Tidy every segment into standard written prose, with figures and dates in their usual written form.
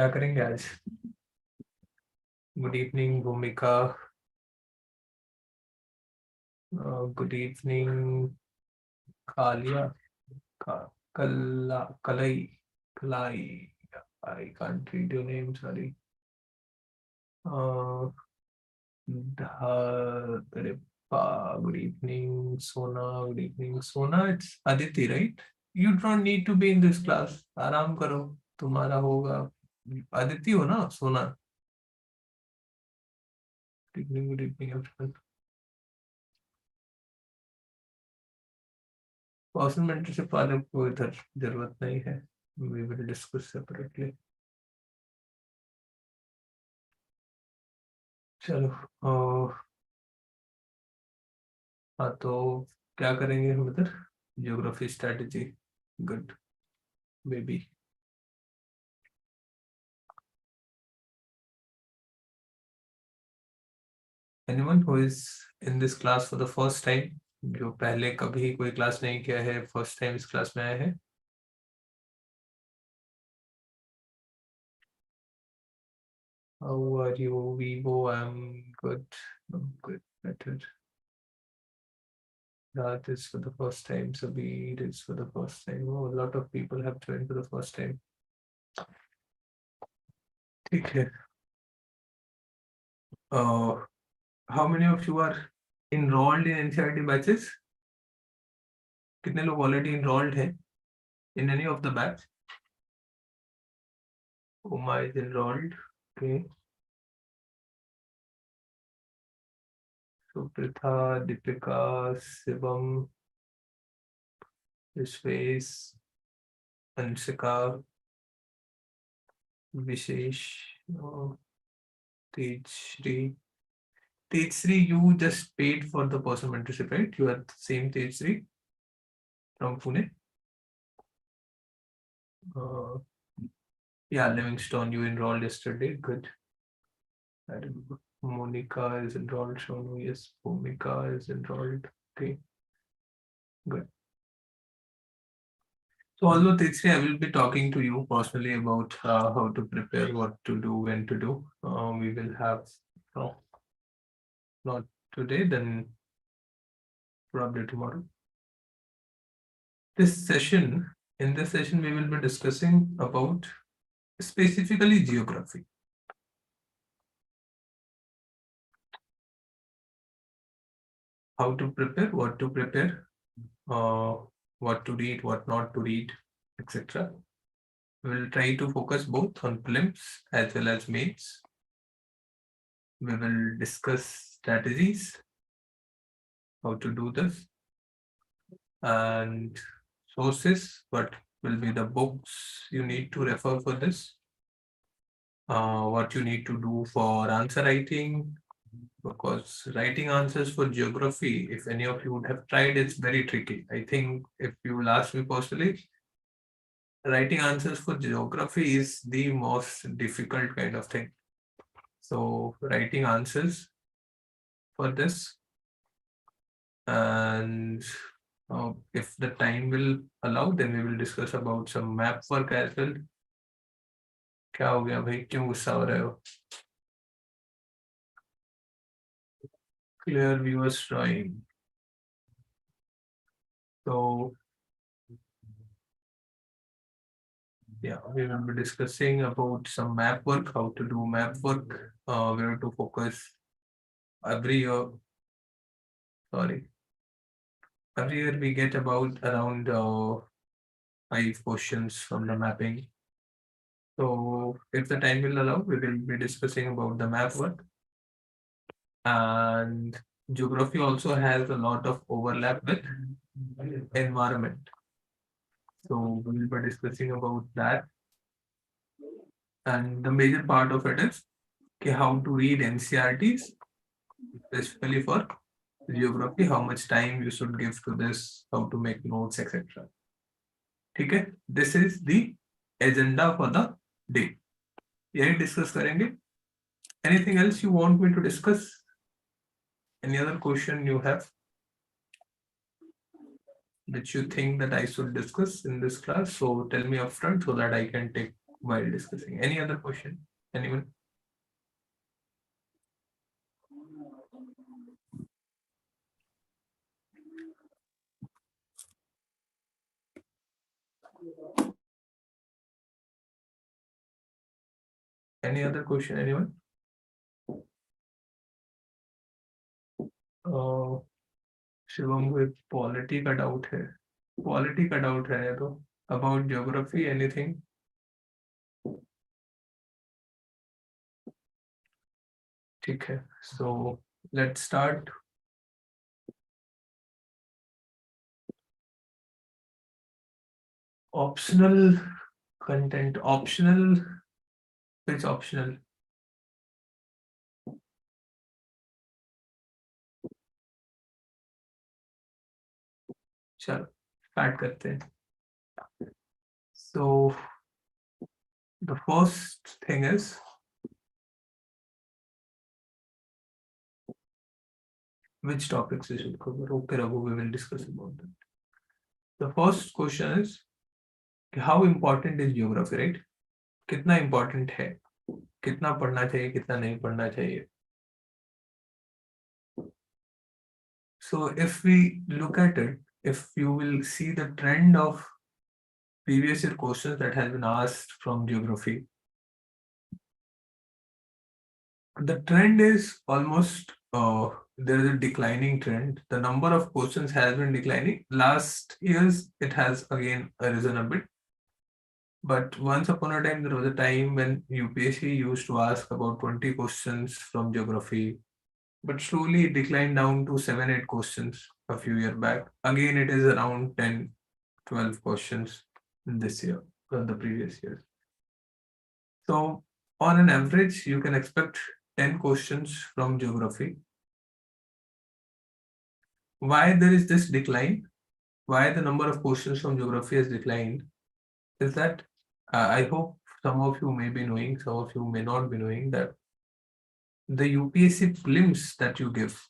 क्या करेंगे आज? Good evening Bhumika, good evening Kaliya, Kalai Kalai, I can't read your name, sorry. Good evening Sona, good evening Sona, it's Aditi right? You don't need to be in this class, आराम करो, तुम्हारा होगा। अदिति हो ना Sona? Good evening everyone. Personal mentorship वाले को इधर जरूरत नहीं है, वी विल डिस्कस सेपरेटली। चलो हाँ तो क्या करेंगे हम इधर? Geography strategy, good baby. Anyone who is in this class for the first time, जो पहले कभी कोई क्लास नहीं किया है, फर्स्ट टाइम इस क्लास में आया है? How are you, Vivo? I'm good. I'm good, better. That is for the first time. Sabir is for the first time. Oh, a lot of people have joined for the first time. ठीक है. How many of you are enrolled in NCERT batches? कितने लोग already enrolled हैं in any of the batch? Uma is enrolled. Okay. Supritha, Deepika, Shivam, Vishwesh, Anshika, Vishesh, Tejshri. Tejshri, you just paid for the personal mentorship, right? You are the same Tejshri from Pune. Yeah, Livingstone, you enrolled yesterday. Good. I remember. Monica is enrolled. Shonu, yes. Bhumika is enrolled. Okay. Good. So, although Tejshri, I will be talking to you personally about how to prepare, what to do, when to do. We will have, not today, then probably tomorrow. In this session, we will be discussing about specifically geography. How to prepare, what to prepare, what to read, what not to read, etc. We will try to focus both on prelims as well as mains. We will discuss strategies, how to do this, and sources, what will be the books you need to refer for this, what you need to do for answer writing, because writing answers for geography, if any of you would have tried, it's very tricky. I think if you will ask me personally, writing answers for geography is the most difficult kind of thing. So writing answers for this, and if the time will allow, then we will discuss about some map work as well. क्या हो गया भाई, क्यों गुस्सा हो रहे हो? Clear viewers drawing. So yeah, we will be discussing about some map work, how to do map work, where to focus every year. Sorry, every year we get about around 5 questions from the mapping. So if the time will allow, we will be discussing about the map work. And geography also has a lot of overlap with environment. So we will be discussing about that. And the major part of it is how to read NCERTs, especially for geography, how much time you should give to this, how to make notes, etc. Okay, this is the agenda for the day. यही discuss करेंगे. Anything else you want me to discuss? Any other question you have which you think that I should discuss in this class? So tell me upfront so that I can take while discussing. Any other question? Anyone? Any other question? Anyone? Shivam को एक polity का doubt है. Polity का doubt रहने दो. About geography anything? ठीक है. So let's start. Optional content. Optional. Which optional? चलो स्टार्ट करते हैं. So the first thing is which topics we should cover. Okay, Raghu, we will discuss about that. The first question is how important is geography, right? कितना important है, कितना पढ़ना चाहिए, कितना नहीं पढ़ना चाहिए. So if we look at it, if you will see the trend of previous year questions that has been asked from geography, the trend is almost there is a declining trend. The number of questions has been declining. Last years it has again risen a bit. But once upon a time, there was a time when UPSC used to ask about 20 questions from geography, but slowly it declined down to 7-8 questions a few years back. Again, it is around 10-12 questions this year from the previous years. So, on an average, you can expect 10 questions from geography. Why there is this decline? Why the number of questions from geography has declined? Is that I hope some of you may be knowing, some of you may not be knowing that the UPSC prelims that you give,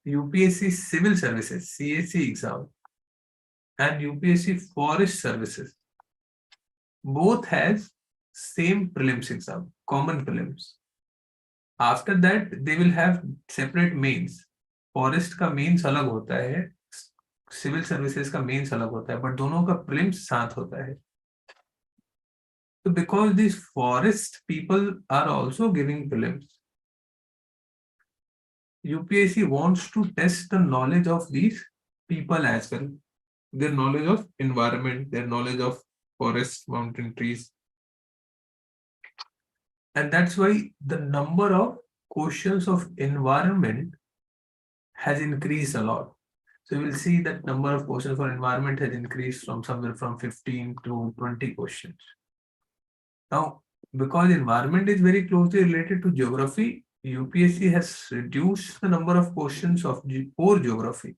UPSC Civil Services, CAC exam, and UPSC Forest Services, both has same prelims exam, common prelims. After that, they will have separate mains. Forest का mains अलग होता है, civil services का mains अलग होता है, but दोनों का प्रीलिम्स साथ होता है. So because these forest people are also giving prelims, UPSC wants to test the knowledge of these people as well, their knowledge of environment, their knowledge of forest, mountain trees, and that's why the number of questions of environment has increased a lot. So you will see that number of questions for environment has increased from somewhere from 15 to 20 questions. Now, because environment is very closely related to geography, UPSC has reduced the number of questions of core geography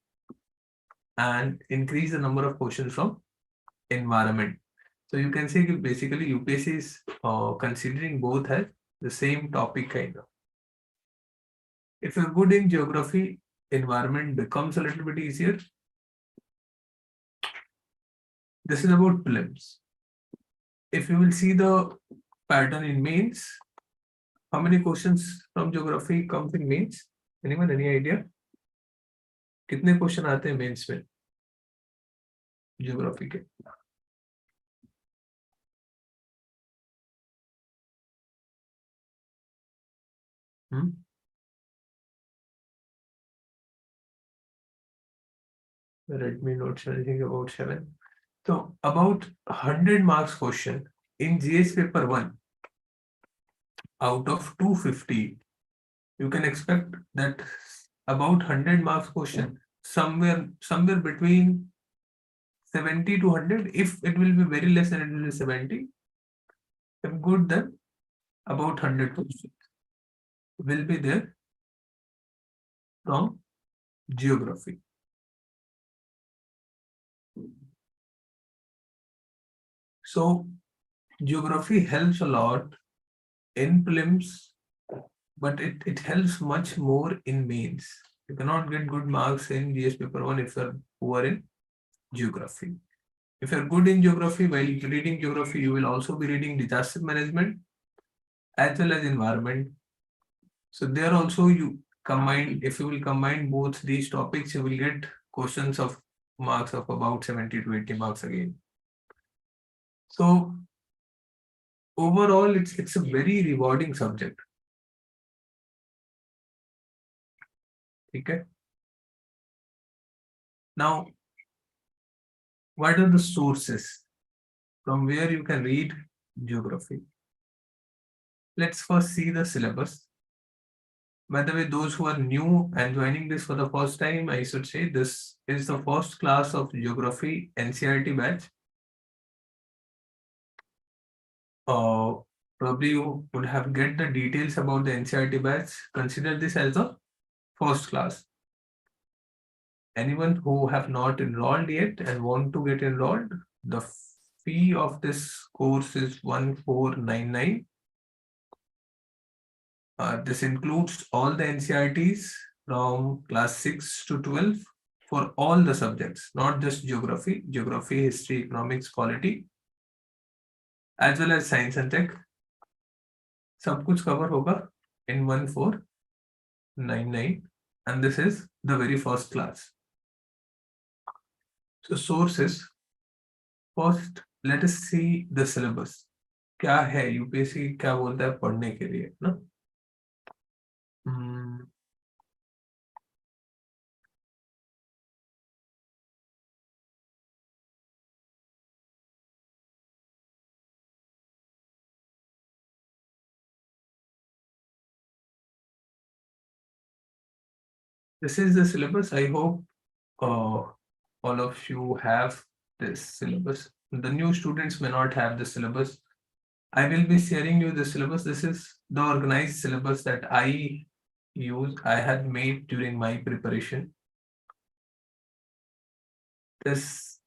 and increased the number of questions from environment. So you can say basically UPSC is considering both as the same topic kind of. If you're good in geography, environment becomes a little bit easier. This is about prelims. If you will see the pattern in mains, how many questions from geography comes in mains? Anyone, any idea? कितने question आते हैं mains में geography के? Redmi Note anything about 7. So about 100 marks question in GS paper 1 out of 250, you can expect that about 100 marks question somewhere between 70 to 100. If it will be very less than it will be 70, if good, then about 100 questions will be there from geography. So geography helps a lot in prelims, but it helps much more in mains. You cannot get good marks in GS paper 1 if you are poor in geography. If you're good in geography, while reading geography, you will also be reading disaster management as well as environment. So there also you combine, if you will combine both these topics, you will get questions of marks of about 70 to 80 marks again. So overall, it's a very rewarding subject. Okay. Now, what are the sources from where you can read geography? Let's first see the syllabus. By the way, those who are new and joining this for the first time, I should say this is the first class of geography NCERT batch. Uh, Probably you would have get the details about the NCERT batch. Consider this as the first class. Anyone who have not enrolled yet and want to get enrolled, the fee of this course is 1499. This includes all the NCERTs from class 6 to 12 for all the subjects, not just geography, history, economics, polity, as well as science and tech. सब कुछ cover होगा in 1499, and this is the very first class. So sources, first let us see the syllabus. क्या है UPSC क्या बोलता है पढ़ने के लिए ना? This is the syllabus. I hope all of you have this syllabus. The new students may not have the syllabus. I will be sharing you the syllabus. This is the organized syllabus that I had made during my preparation. This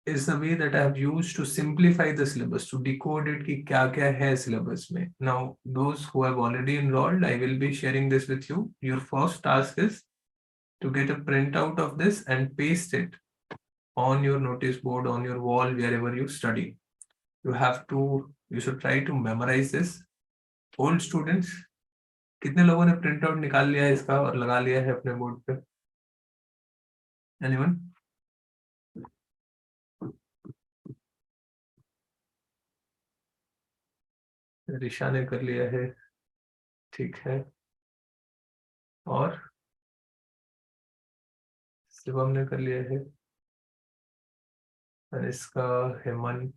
is the way that I have used to simplify the syllabus, to decode it कि क्या क्या है syllabus में. Now, those who have already enrolled, I will be sharing this with you. Your first task is to get a printout of this and paste it on your notice board, on your wall, wherever you study. You should try to memorize this. Old students, कितने लोगों ने print out निकाल लिया है इसका और लगा लिया है अपने बोर्ड पे? Anyone? ऋषा ने कर लिया है, ठीक है, और शिवम ने कर लिया है, इसका हेमंत,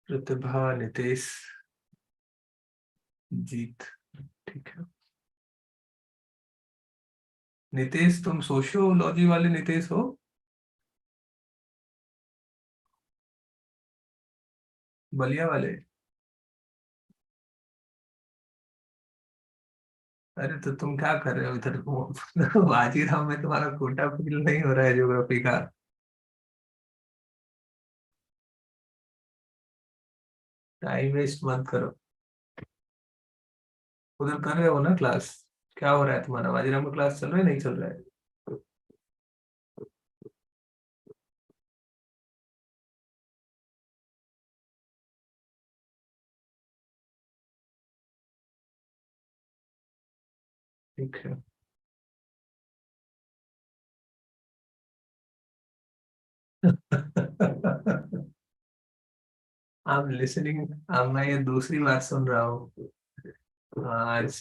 प्रतिभा, नितेश, जीत, ठीक है। नितेश, तुम सोशियोलॉजी वाले नितेश हो? बलिया वाले? अरे तो तुम क्या कर रहे हो इधर? बाजीराव में तुम्हारा कोटा फिल नहीं हो रहा है ज्योग्राफी का? टाइम वेस्ट मत करो, उधर कर रहे हो ना क्लास? क्या हो रहा है तुम्हारा? बाजीराव में क्लास चल रहा है नहीं चल रहा है? ठीक है। आप लिसनिंग, अब मैं ये दूसरी बात सुन रहा हूँ आज।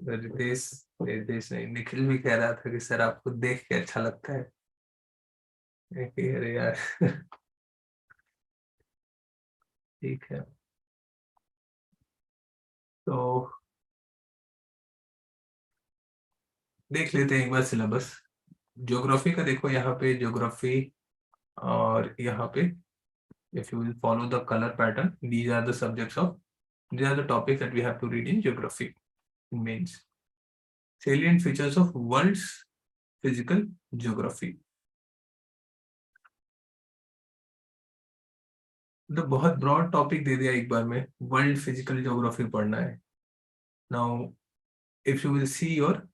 रितेश, रितेश नहीं, निखिल भी कह रहा था कि सर आपको देख के अच्छा लगता है। अरे यार ठीक है, तो देख लेते हैं एक बार सिलेबस। ज्योग्राफी का देखो, यहाँ पे ज्योग्राफी, और यहाँ पे if you will follow the color pattern, these are the subjects of, these are the topics that we have to read in geography in mains. Salient features of world's physical geography. तो बहुत broad topic दे दिया एक बार में, world physical geography पढ़ना है। Now if you will see your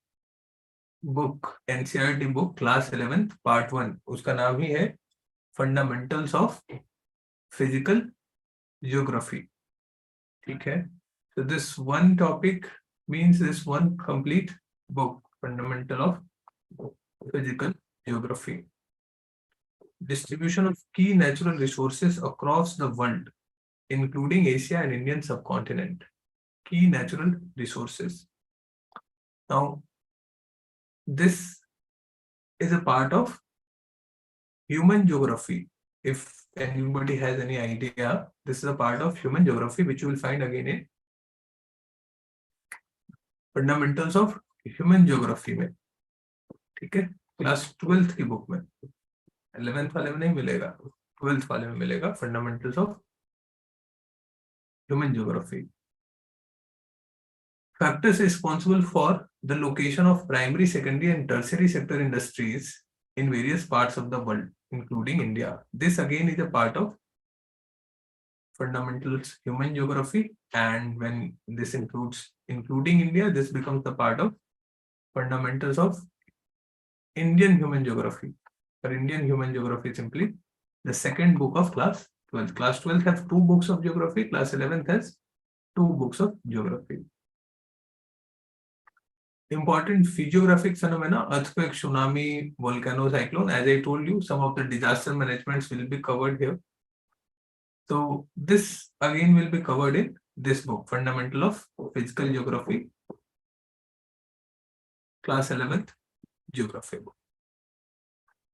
book, NCERT book class 11th part 1, उसका नाम ही है फंडामेंटल्स ऑफ फिजिकल जियोग्राफी. ठीक है, so this one topic means this one complete book, fundamental of physical geography. Distribution of key natural resources across the world, including Asia and Indian subcontinent. Key natural resources. Now, this is a part of human geography. If anybody has any idea, this is a part of human geography, which you will find again in fundamentals of human geography में. ठीक है, class 12th की book में, 11th वाले में नहीं मिलेगा, 12th वाले में मिलेगा, fundamentals of human geography. Factors responsible for the location of primary, secondary, and tertiary sector industries in various parts of the world, including India. This again is a part of fundamentals human geography, and when this includes including India, this becomes the part of fundamentals of Indian human geography. For Indian human geography, simply the second book of class 12th. Class 12th has 2 books of geography. Class 11th has 2 books of geography. Important physiographic phenomena: earthquake, tsunami, volcano, cyclone. As I told you, some of the disaster managements will be covered here. So this again will be covered in this book, Fundamental of Physical Geography, class 11th geography book.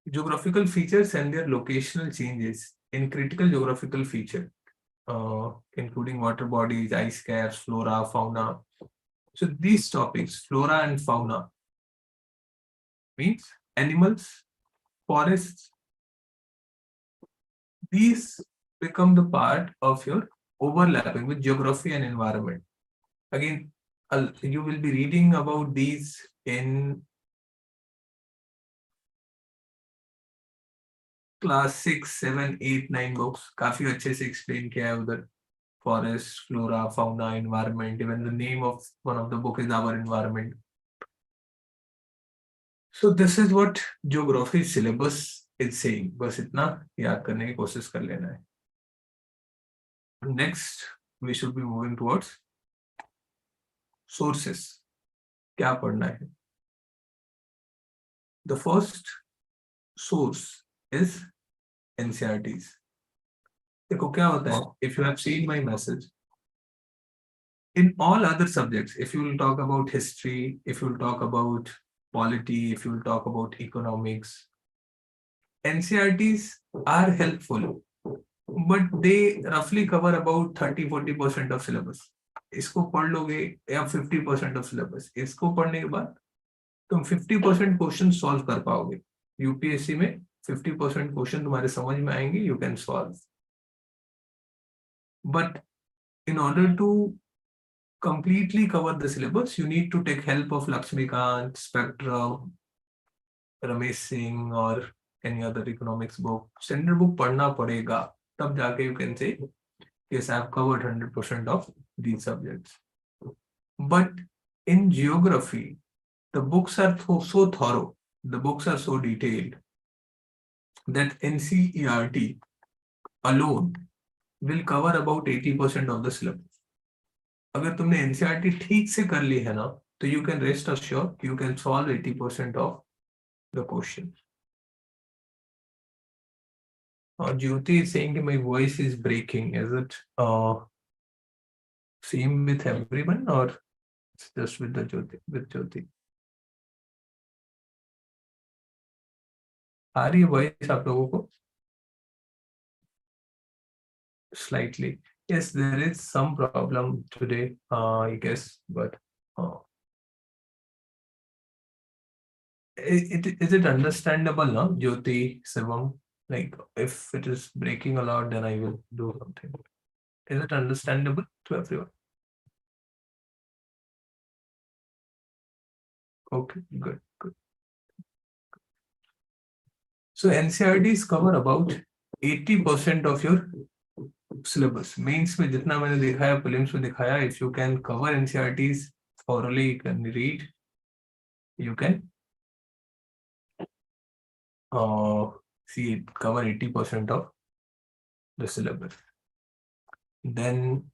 Geographical features and their locational changes in critical geographical feature, including water bodies, ice caps, flora, fauna. So these topics, flora and fauna, means animals, forests, these become the part of your overlapping with geography and environment. Again, you will be reading about these in class 6, 7, 8, 9 books. काफी अच्छे से explain किया है उधर. Forest, flora, fauna, environment. Even the name of one of the book is Our Environment. So this is what geography syllabus is saying. बस इतना याद करने की कोशिश कर लेना है. Next, we should be moving towards sources. क्या पढ़ना है? The first source is NCERTs. देखो क्या होता है, if you have seen my message, in all other subjects, if you will talk about history, if you will talk about polity, if you will talk about economics, NCERTs are helpful, but they roughly cover about 30-40% of syllabus. इसको पढ़ लोगे या 50% of syllabus, इसको पढ़ने के बाद तुम 50% question solve कर पाओगे. यूपीएससी में 50% क्वेश्चन तुम्हारे समझ में आएंगे, you can solve. But in order to completely cover the syllabus, you need to take help of Lakshmikant, Spectrum, Ramesh Singh, or any other economics book. Standard book पढ़ना पड़ेगा, तब जाके you can say yes, I have covered 100% of these subjects. But in geography, the books are so thorough, the books are so detailed that NCERT alone will cover about 80% of the syllabus. अगर तुमने NCERT ठीक से कर ली है ना, तो you can rest assure you can solve 80% of the question. Jyoti is saying my voice is breaking. Is it same with everyone or it's just with the Jyoti? With Jyoti, आ रही है voice आप लोगों को? Slightly. Yes, there is some problem today, I guess, but is it understandable now, Jyoti, Shivam? Like if it is breaking a lot, then I will do something. Is it understandable to everyone? Okay, good, good. So NCERTs cover about 80% of your syllabus. Mains में जितना मैंने दिखाया, prelims में दिखाया, if you can cover NCERTs thoroughly, you can read, you can see it cover 80% of the syllabus. Then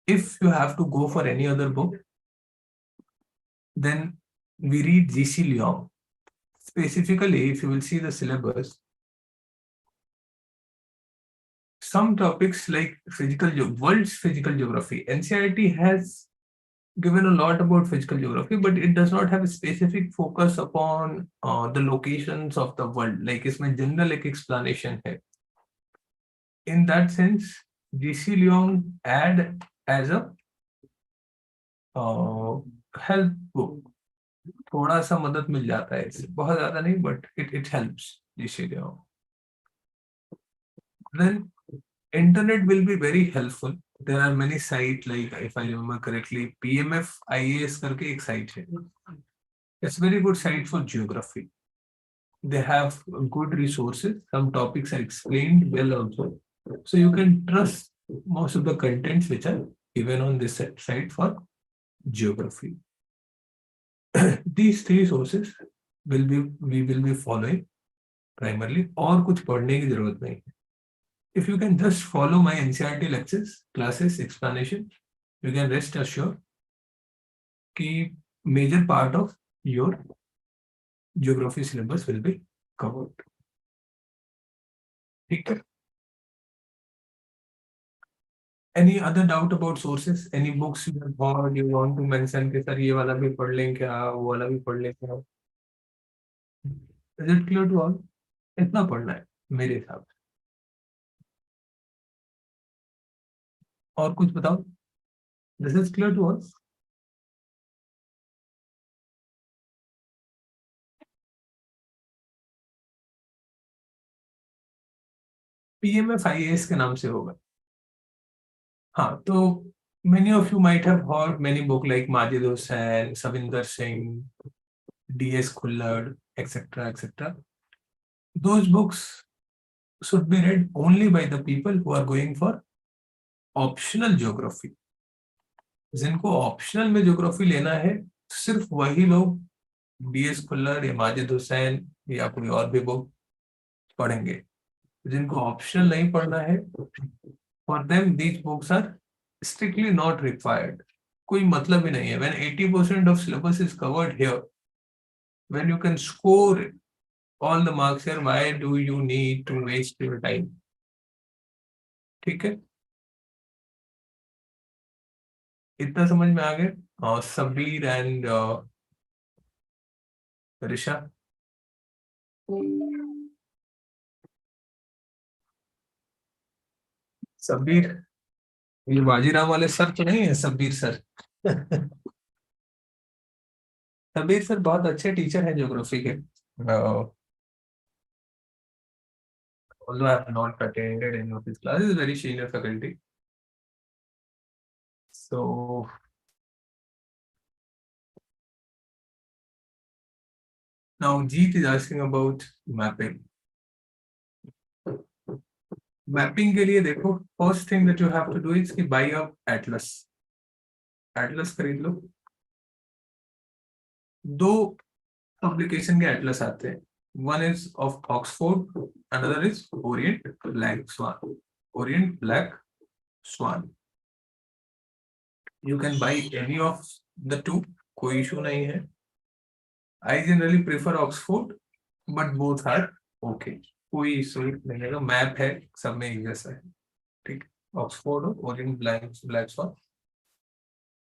if you have to go for any other book, then we read G.C. Leong. Specifically, if you will see the syllabus, some topics like world's physical geography, NCERT has given a lot about physical geography, but it does not have a specific focus upon the locations of the world. Like इसमें general एक explanation है. In that sense, G.C. Leong add as a help book. थोड़ा सा मदद मिल जाता है इससे, बहुत ज्यादा नहीं, but it helps G.C. Leong. Then internet will be very helpful. There are many sites, like if I remember correctly, PMF IAS करके एक site है. It's very good site for geography. They have good resources. Some topics are explained well also. So you can trust most of the contents which are given on this site for geography. These three sources we will be following primarily, और कुछ पढ़ने की जरूरत नहीं है. If you can just follow my NCERT lectures, classes, explanation, you can rest assured कि major part of your geography syllabus will be covered. ठीक है? Any other doubt about sources? Any books you have heard you want to mention कि sir ये वाला भी पढ़ लें क्या, वो वाला भी पढ़ लें क्या? Is it clear to all? इतना पढ़ना है मेरे हिसाब से. और कुछ बताओ? This is clear to all? PMF IAS के नाम से होगा. हाँ, तो many of you might have heard many books like Majid Hussain, Savinder Singh, D.S. Khullad, etc., etc. Those books should be read only by the people who are going for optional geography. जिनको optional में geography लेना है, सिर्फ वही लोग DS Khullar या माजिद हुसैन या कोई और भी बुक पढ़ेंगे. जिनको ऑप्शनल नहीं पढ़ना है, for them these books are strictly not required. कोई मतलब ही नहीं है. When 80% of syllabus is covered here, when you can score all the marks here, why do you need to waste your time? ठीक है, इतना समझ में आ गया. सबीर एंड ऋषा, सबीर ये बाजीराव वाले सर तो नहीं है सबीर सर? सबीर सर बहुत अच्छे टीचर हैं ज्योग्राफी के. although I have not attended any of his classes, very senior faculty. So now Jeet is asking about mapping. Mapping के लिए देखो, first thing that you have to do is कि buy a atlas. Atlas खरीद लो. दो publication के atlas आते हैं. One is of Oxford, another is Orient Black Swan. Orient Black Swan. You can buy any of the two, कोई issue नहीं है. I generally prefer Oxford, but both are okay. कोई issue नहीं है. Map है, सब में एक जैसा है. ठीक, ऑक्सफोर्ड और Orient Black Swan.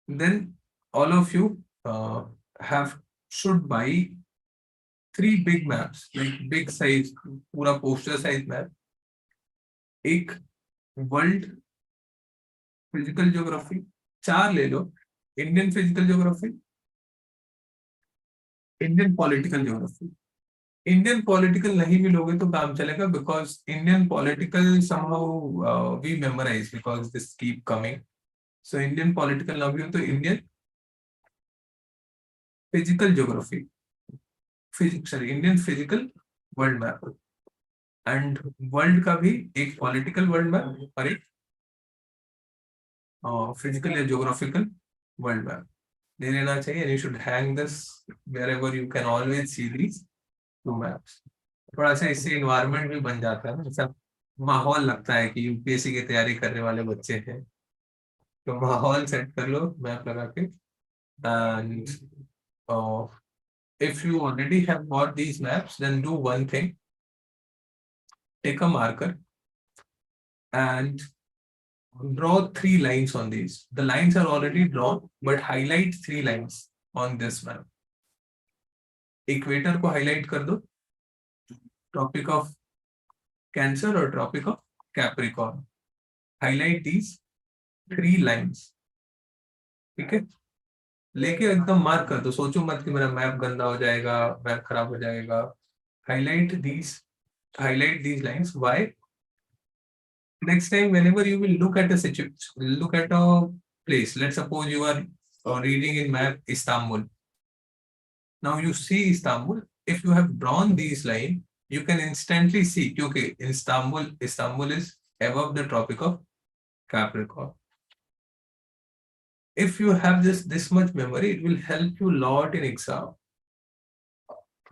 Then all of you have should buy 3 big maps, like big size, पूरा poster size map. एक वर्ल्ड फिजिकल ज्योग्राफी, 4 ले लो. Indian physical geography, Indian political geography. Indian political नहीं भी लोगे तो काम चलेगा, because Indian political somehow we memorize because this keep coming. So Indian political ना भी हो तो Indian physical geography, Indian physical world map, and world का भी एक पॉलिटिकल वर्ल्ड मैप और एक फिजिकल या ज्योग्राफिकल वर्ल्ड मैप. दे लेना चाहिए, and you should hang this wherever you can always see these two maps. थोड़ा सा इससे इन्वायरमेंट भी बन जाता है ना, ऐसा माहौल लगता है कि यूपीएससी की तैयारी करने वाले बच्चे हैं, तो माहौल सेट कर लो मैप लगा के. And if you already have got these maps, then do one thing: take a marker and draw 3 lines on these. The lines are already drawn, but highlight 3 lines on this map. Equator को highlight कर दो, tropic of cancer और tropic of Capricorn. Highlight these 3 lines. ठीक है, लेके एकदम mark कर दो, सोचो मत कि मेरा मैप गंदा हो जाएगा, मैप खराब हो जाएगा. Highlight these lines. Why? Next time, whenever you will look at a situation, look at a place. Let's suppose you are reading in map Istanbul. Now you see Istanbul. If you have drawn these lines, you can instantly see. Okay, Istanbul is above the Tropic of Capricorn. If you have this much memory, it will help you a lot in exam.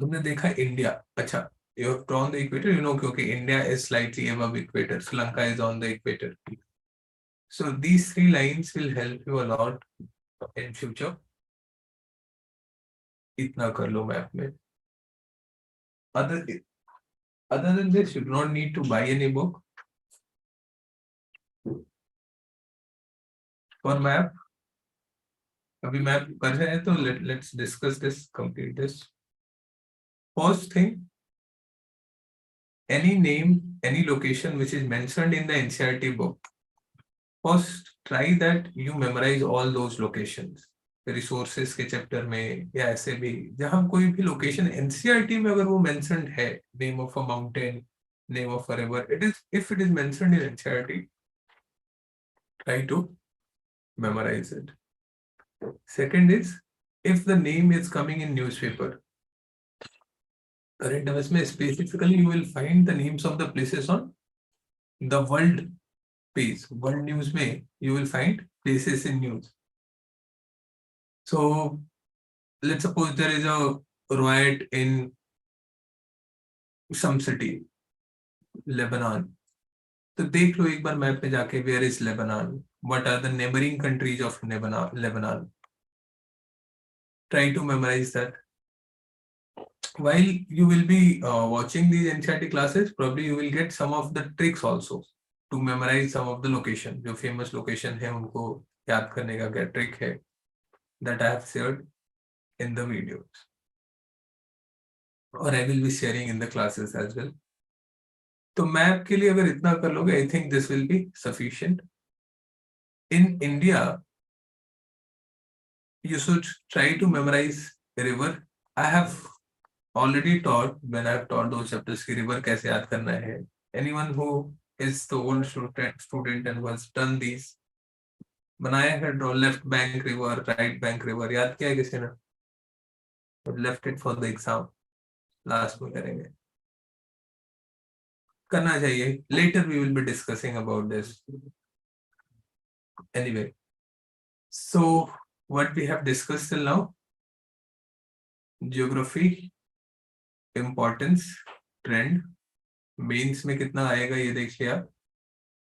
तुमने देखा India, अच्छा, you have drawn the equator, you know, okay, India is slightly above equator, Sri Lanka is on the equator. So these 3 lines will help you a lot in future. इतना कर लो map में. Other than this, you do not need to buy any book for map. अभी map कर रहे हैं तो let's discuss this, complete this. First thing, any name, any location which is mentioned in the NCERT book, first try that you memorize all those locations. Resources के chapter में या ऐसे भी जहां कोई भी लोकेशन एनसीईआरटी में अगर वो मेंशन्ड है, name of a mountain, name of a river, if it is mentioned in NCERT, try to memorize it. Second is, if the name is coming in newspaper, current affairs में specifically you will find the names of the places on the world page. World news में you will find places in news. So let's suppose there is a riot in some city, Lebanon. तो देख लो एक बार map में जाके, where is Lebanon? What are the neighboring countries of Lebanon? Try to memorize that. While you will be watching these NCERT classes, probably you will get some of the tricks also to memorize some of the location. जो famous location है उनको याद करने का क्या trick है, that I have shared in the videos, or I will be sharing in the classes as well. तो map के लिए अगर इतना कर लोगे, I think this will be sufficient. In India, you should try to memorize river. I have already taught, when I have taught those chapters कि river कैसे याद करना है. Anyone who is the old student and who has done these, बनाया है draw left bank river, right bank river, याद किया है किसी ने? Left it for the exam, last में करेंगे. करना चाहिए. Later we will be discussing about this. Anyway, so what we have discussed till now: geography, importance, trend, mains में कितना आएगा ये देख लिया,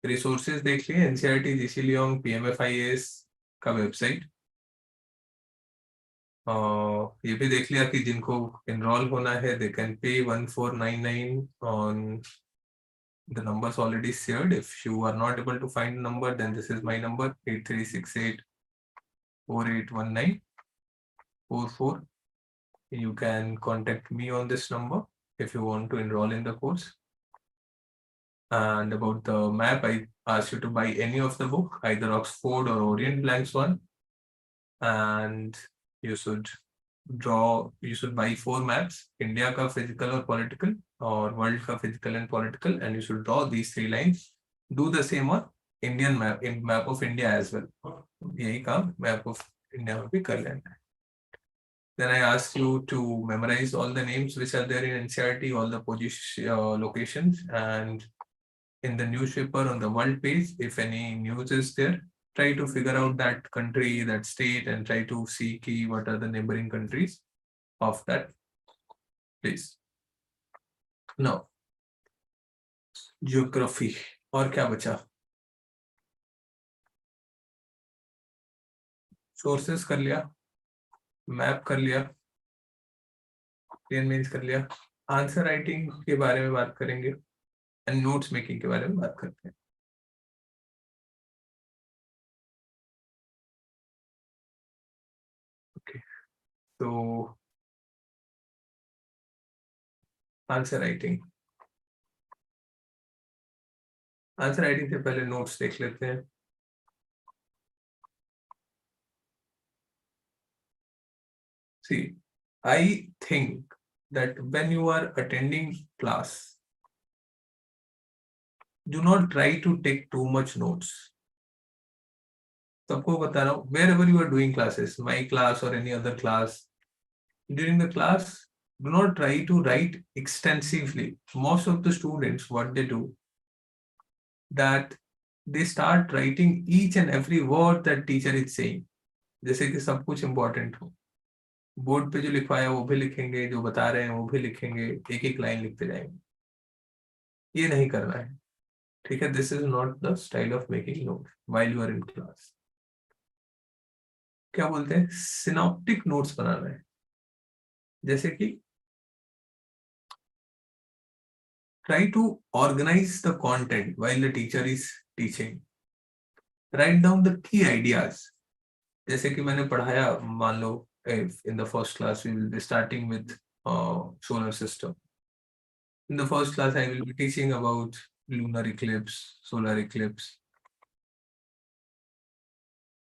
रिसोर्सेज देख लिए, एनसीईआरटी, जीसी लियोंग, पीएमएफआईएएस का वेबसाइट, ये भी देख लिया कि जिनको एनरोल होना है they can pay 1499 on the numbers already shared. If you are not able to find the number, then this is my number, 8368481944. You can contact me on this number if you want to enroll in the course. And about the map, I ask you to buy any of the book, either Oxford or Orient Blanks one, and you should buy 4 maps: India का physical और political, और world का physical and political, and you should draw these 3 lines. Do the same on Indian map, in map of India as well. यही काम map of India में भी कर लेना है. Then I asked you to memorize all the names which are there in NCERT, all the position locations, and in the newspaper on the world page, if any news is there, try to figure out that country, that state, and try to see what are the neighboring countries of that place. Now, geography. और क्या बचा? Sources कर लिया, map कर लिया, plane means कर लिया, answer writing के बारे में बात करेंगे एंड नोट्स मेकिंग के बारे में बात करते हैं. ओके, तो आंसर राइटिंग से पहले नोट्स देख लेते हैं. See, I think that when you are attending class, do not try to take too much notes. सबको बता रहा हूँ, wherever you are doing classes, my class or any other class, during the class, do not try to write extensively. Most of the students, what they do, that they start writing each and every word that teacher is saying. जैसे कि सब कुछ important हो. Board पे जो लिखवाया वो भी लिखेंगे, जो बता रहे हैं वो भी लिखेंगे, एक एक लाइन लिखते जाएंगे. ये नहीं करना है, ठीक है. This is not the style of making note while you are in class. क्या बोलते हैं, सिनॉप्टिक नोट्स बनाना है. जैसे कि try to organize the content while the teacher is teaching. Write down the key ideas. जैसे कि मैंने पढ़ाया, मान लो in the first class we will be starting with solar system. In the first class I will be teaching about lunar eclipse, solar eclipse.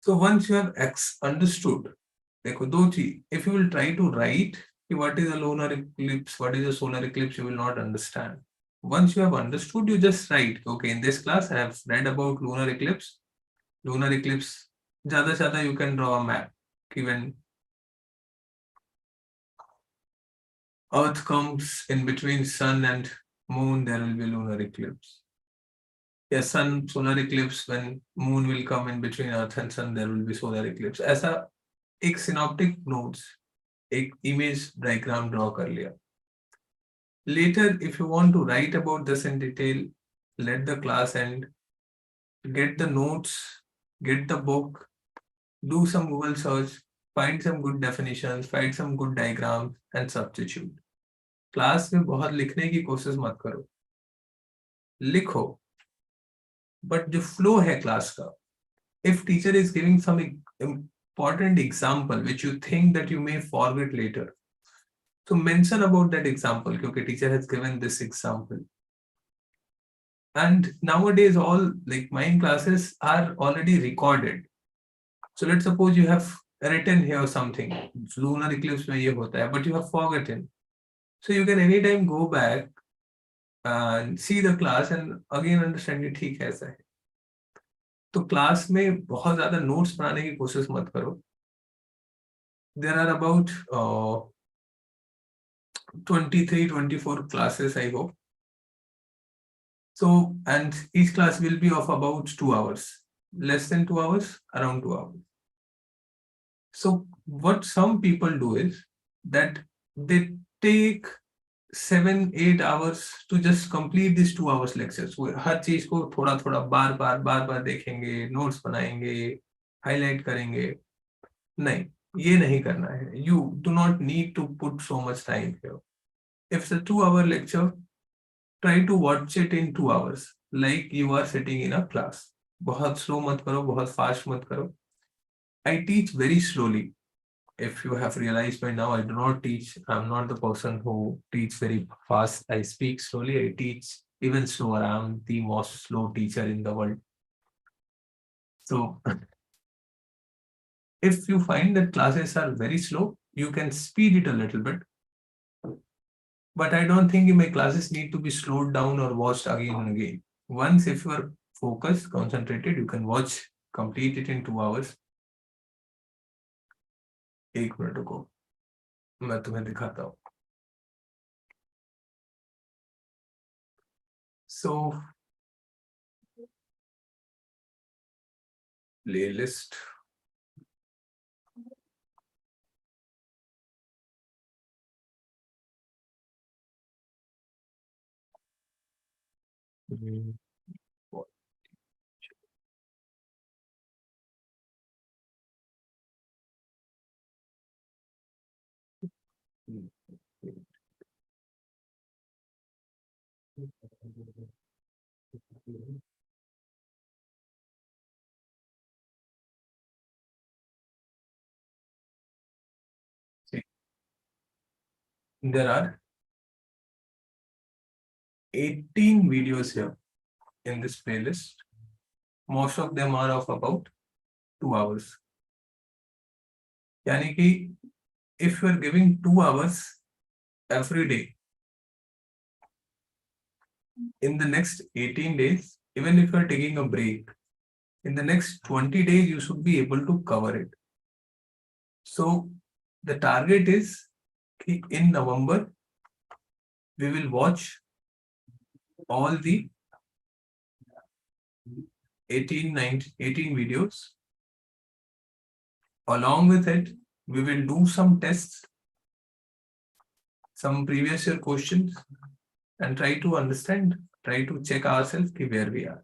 So once you have understood, देखो दो चीज, if you will try to write what is a lunar eclipse, what is a solar eclipse, you will not understand. Once you have understood, you just write, okay, in this class I have read about lunar eclipse. Lunar eclipse, ज़्यादा से ज़्यादा you can draw a map. When Earth comes in between sun and moon, there will be lunar eclipse. Yeah, sun solar eclipse, when moon will come in between Earth and sun, there will be solar eclipse. ऐसा एक synoptic notes, एक image diagram draw कर लिया. Later, if you want to write about this in detail, let the class end, get the notes, get the book, do some Google search, find some good definitions, find some good diagrams and substitute. Class में बहुत लिखने की कोशिश मत करो, लिखो, but जो flow है क्लास का, if teacher is giving some important example which you think that you may forget later, so mention about that example क्योंकि teacher has given this example. And nowadays all like mine classes are already recorded. So let's suppose you have written here something, lunar eclipse में ये होता है, but you have forgotten. So you can anytime go back and see the class and again understand it, ठीक है ऐसा है. तो class में बहुत ज्यादा नोट्स बनाने की कोशिश मत करो. There are about 23-24 classes, I hope. So, and each class will be of about 2 hours, less than 2 hours, around 2 hours. So what some people do is that they take 7-8 hours to just complete these 2 hours lectures. वो हर चीज को थोड़ा थोड़ा बार बार देखेंगे, notes बनाएंगे, highlight करेंगे. नहीं, ये नहीं करना है. You do not need to put so much time here. If it's a 2-hour lecture, try to watch it in 2 hours, like you are sitting in a class. बहुत slow मत करो, बहुत fast मत करो. I teach very slowly. If you have realized by now, I do not teach. I'm not the person who teach very fast. I speak slowly. I teach even slower. I'm the most slow teacher in the world. So if you find that classes are very slow, you can speed it a little bit. But I don't think my classes need to be slowed down or watched again and again. Once if you are focused, concentrated, you can watch, complete it in 2 hours. एक minute रुको, मैं तुम्हें दिखाता हूँ. So playlist. Hmm. See, there are 18 videos here in this playlist. Most of them are of about 2 hours. यानी कि if you are giving 2 hours every day in the next 18 days, even if you are taking a break, in the next 20 days, you should be able to cover it. So the target is in November, we will watch all the 18 videos. Along with it, we will do some tests, some previous year questions, and try to understand, try to check ourselves where we are.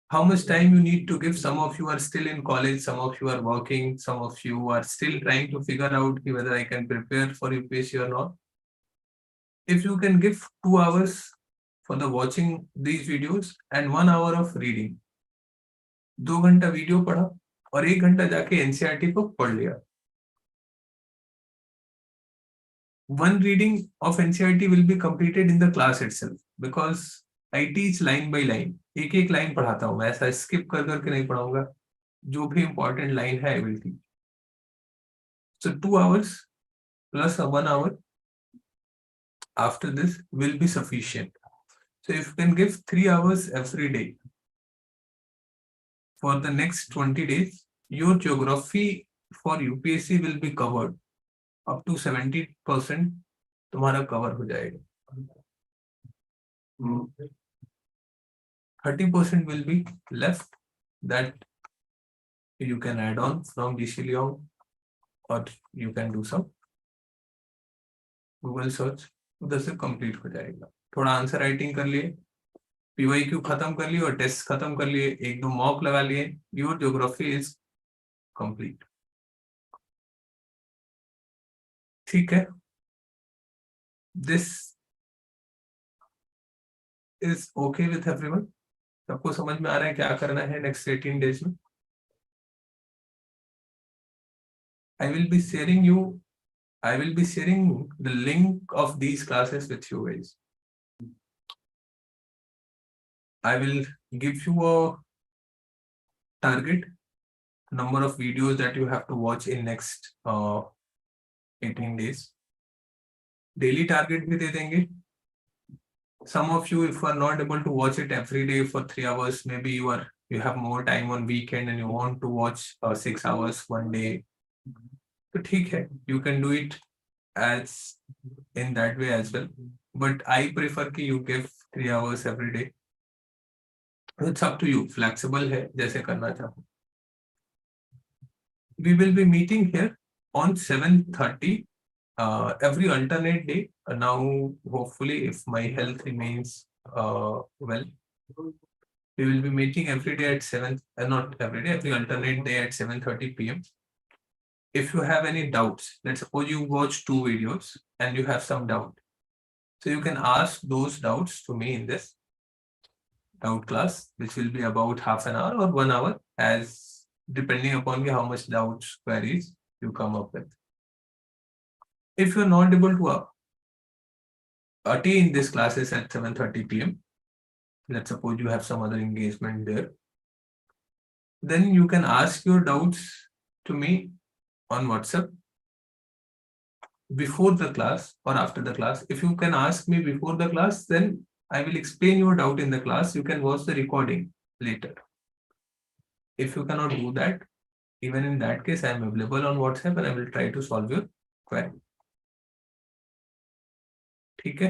How much time you need to give? Some of you are still in college, some of you are working, some of you are still trying to figure out whether I can prepare for UPSC or not. If you can give 2 hours for the watching these videos and 1 hour of reading, 2 घंटा video पढ़ा और 1 घंटा जाके NCERT को पढ़ लिया. One reading of NCERT will be completed in the class itself because I teach line by line. एक एक लाइन पढ़ाता हूँ मैं, ऐसा स्किप कर करके नहीं पढ़ाऊंगा. जो भी important line है I will teach. So 2 hours plus a 1 hour after this will be sufficient. So if you can give 3 hours every day for the next 20 days, your geography for UPSC will be covered up to 70%. तुम्हारा cover हो जाएगा. 30% will be left that you can add on from GC Leong or you can do some Google search. उधर से complete हो जाएगा. थोड़ा answer writing कर लिए, PYQ खत्म कर लिए और टेस्ट खत्म कर लिए, एक दो मॉक लगा लिए, your geography is complete. ठीक है. This is okay with everyone. सबको समझ में आ रहा है क्या करना है next 18 days में. I will be sharing the link of these classes with you guys. I will give you a target number of videos that you have to watch in next 18 days. Daily target भी दे देंगे. Some of you, if you are not able to watch it every day for 3 hours, maybe you have more time on weekend and you want to watch 6 hours one day. तो ठीक है, you can do it as in that way as well. But I prefer कि you give 3 hours every day. It's up to you. Flexible है, जैसे करना चाहो. We will be meeting here on 7:30 every alternate day. Now, hopefully, if my health remains well, we will be meeting every day at 7, not every day, every alternate day at 7:30 p.m. If you have any doubts, let's suppose you watch 2 videos and you have some doubt. So you can ask those doubts to me in this doubt class, which will be about half an hour or 1 hour, as depending upon how much doubts queries you come up with. If you're not able to attain this classes at 7:30 p.m., let's suppose you have some other engagement there, then you can ask your doubts to me on WhatsApp before the class or after the class. If you can ask me before the class, then I will explain your doubt in the class. You can watch the recording later. If you cannot do that, even in that case, I am available on WhatsApp and I will try to solve your query. ठीक है,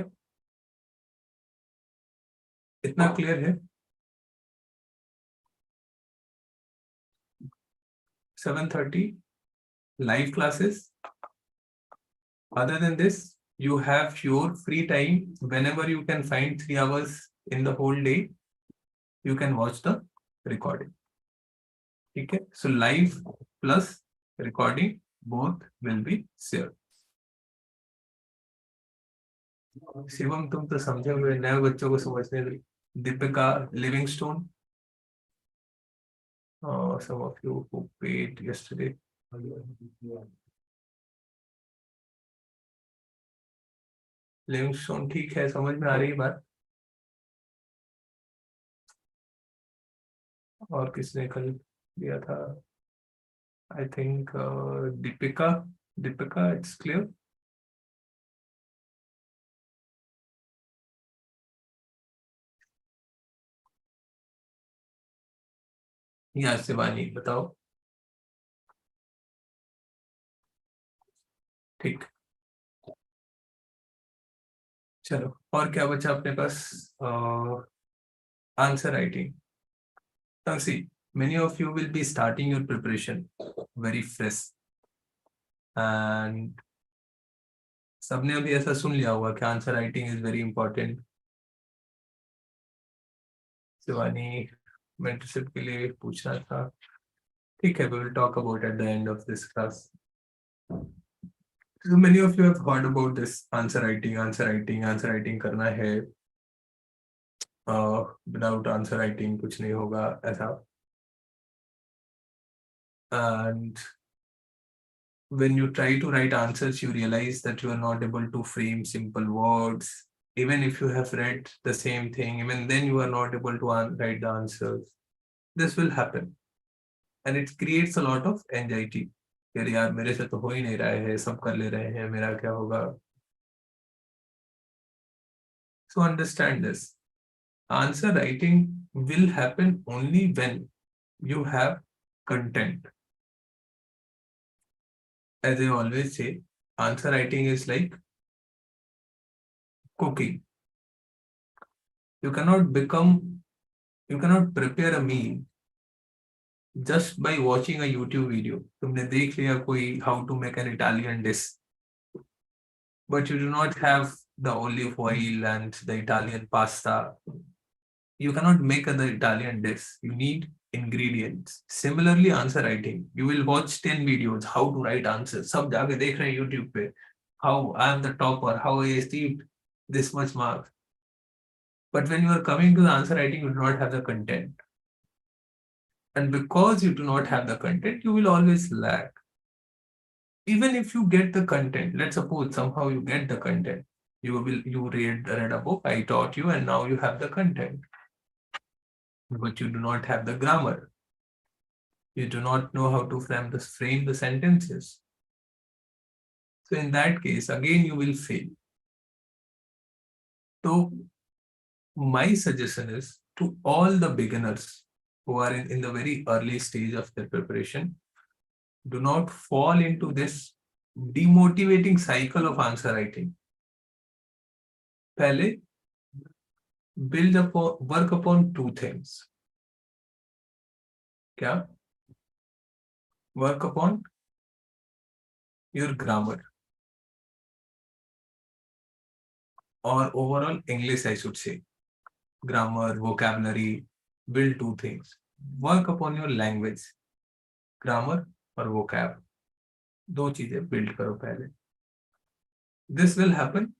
इतना clear है? 7:30 live classes. Other than this, you have your free time. Whenever you can find 3 hours in the whole day, you can watch the recording. ठीक है, so live plus recording both will be shared. Shivam, तुम तो समझे हुए, नए बच्चों को समझने दो. Deepika Livingstone, some of you who paid yesterday. Livingstone ठीक है, समझ में आ रही है बात. और किसने कल दिया था? I think Deepika. Deepika, it's clear. या शिवानी बताओ. ठीक, चलो. और क्या बचा अपने पास? Answer writing. See, many of you will be starting your preparation very fresh, and सबने अभी ऐसा सुन लिया होगा कि answer writing is very important. Shivani mentorship के लिए पूछना था. ठीक है, we will talk about at the end of this class. So many of you have heard about this answer writing. Answer writing करना है. विदाउट आंसर राइटिंग कुछ नहीं होगा ऐसा. And when you try to write answers, you realize that you are not able to frame simple words. Even if you have read the same thing, even then you are not able to write the answers. This will happen. And it creates a lot of anxiety. यार मेरे से तो हो ही नहीं रहा है, सब कर ले रहे हैं, मेरा क्या होगा? So understand this. Answer writing will happen only when you have content. As I always say, answer writing is like cooking. You cannot prepare a meal just by watching a YouTube video. तुमने देख लिया कोई how to make an Italian dish, but you do not have the olive oil and the Italian pasta. You cannot make the Italian dish. You need ingredients. Similarly, answer writing. You will watch 10 videos how to write answers. सब जाके देख रहे हैं YouTube पे. How I am the topper. How I achieved this much marks. But when you are coming to the answer writing, you do not have the content. And because you do not have the content, you will always lag. Even if you get the content, let's suppose somehow you get the content, you read a book, I taught you, and now you have the content. But you do not have the grammar. You do not know how to frame the sentences. So in that case, again, you will fail. So my suggestion is to all the beginners who are in the very early stage of their preparation, do not fall into this demotivating cycle of answer writing. पहले work upon two things. क्या? Work upon your grammar or overall English, I should say. Grammar, vocabulary, build two things. Work upon your language, grammar और vocab. दो चीजें build करो पहले. This will happen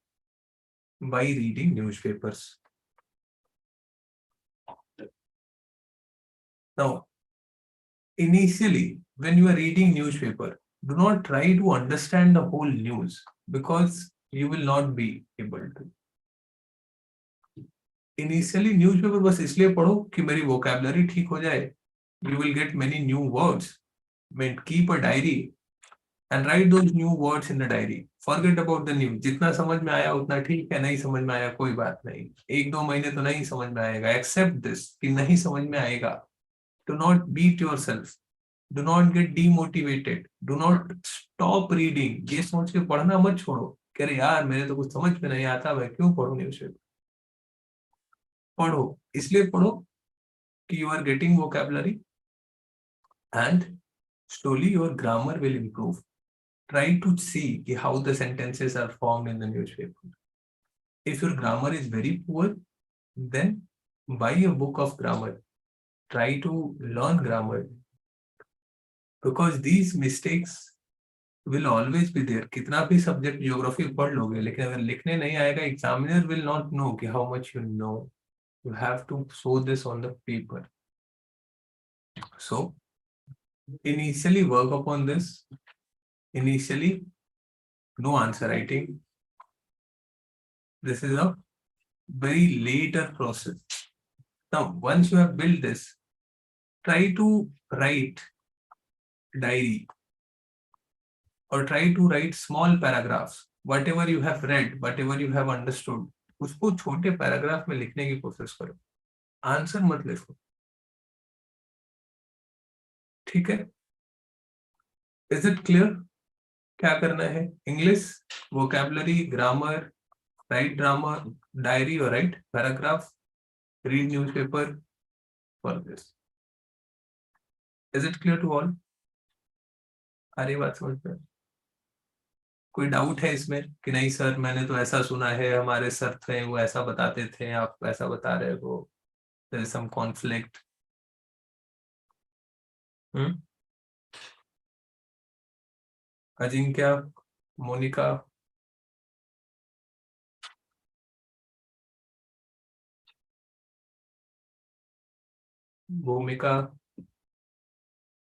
by reading newspapers. Now, initially, when you are reading newspaper, do not try to understand the whole news because you will not be able to. Initially, newspaper बस इसलिए पढ़ो कि मेरी vocabulary ठीक हो जाए. You will get many new words. Keep a diary and write those new words in the diary. Forget about the news. जितना समझ में आया उतना ठीक है, नहीं समझ में आया कोई बात नहीं. 1-2 महीने तो नहीं समझ में आएगा. Accept this कि नहीं समझ में आएगा. Do not beat yourself. Do not get demotivated. Do not stop reading. ये सोच के पढ़ना मत छोड़ो कि अरे यार मेरे तो कुछ समझ में नहीं आता, मैं क्यों पढ़ूं न्यूज़पेपर. पढ़ो, इसलिए पढ़ो कि you are getting vocabulary and slowly your grammar will improve. Try to see how the sentences are formed in the newspaper. If your grammar is very poor, then buy a book of grammar. Try to learn grammar, because these mistakes will always be there. कितना भी subject geography पढ़ लोगे, लेकिन अगर लिखने नहीं आएगा, examiner will not know कि how much you know. You have to show this on the paper. So initially work upon this. Initially, no answer writing. This is a very later process. Now, once you have built this, try to write diary or try to write small paragraphs. Whatever you have read, whatever you have understood, उसको छोटे paragraph में लिखने की कोशिश करो. Answer मत लिखो. ठीक है? Is it clear? क्या करना है? English, vocabulary, grammar, write drama, diary or write paragraph, read newspaper for this. Is it clear to all? आ रही बात समझ में? कोई डाउट है इसमें कि नहीं सर मैंने तो ऐसा सुना है, हमारे सर थे वो ऐसा बताते थे, आप ऐसा बता रहे हो, there is some conflict. Ajinkya, Monika, भूमिका,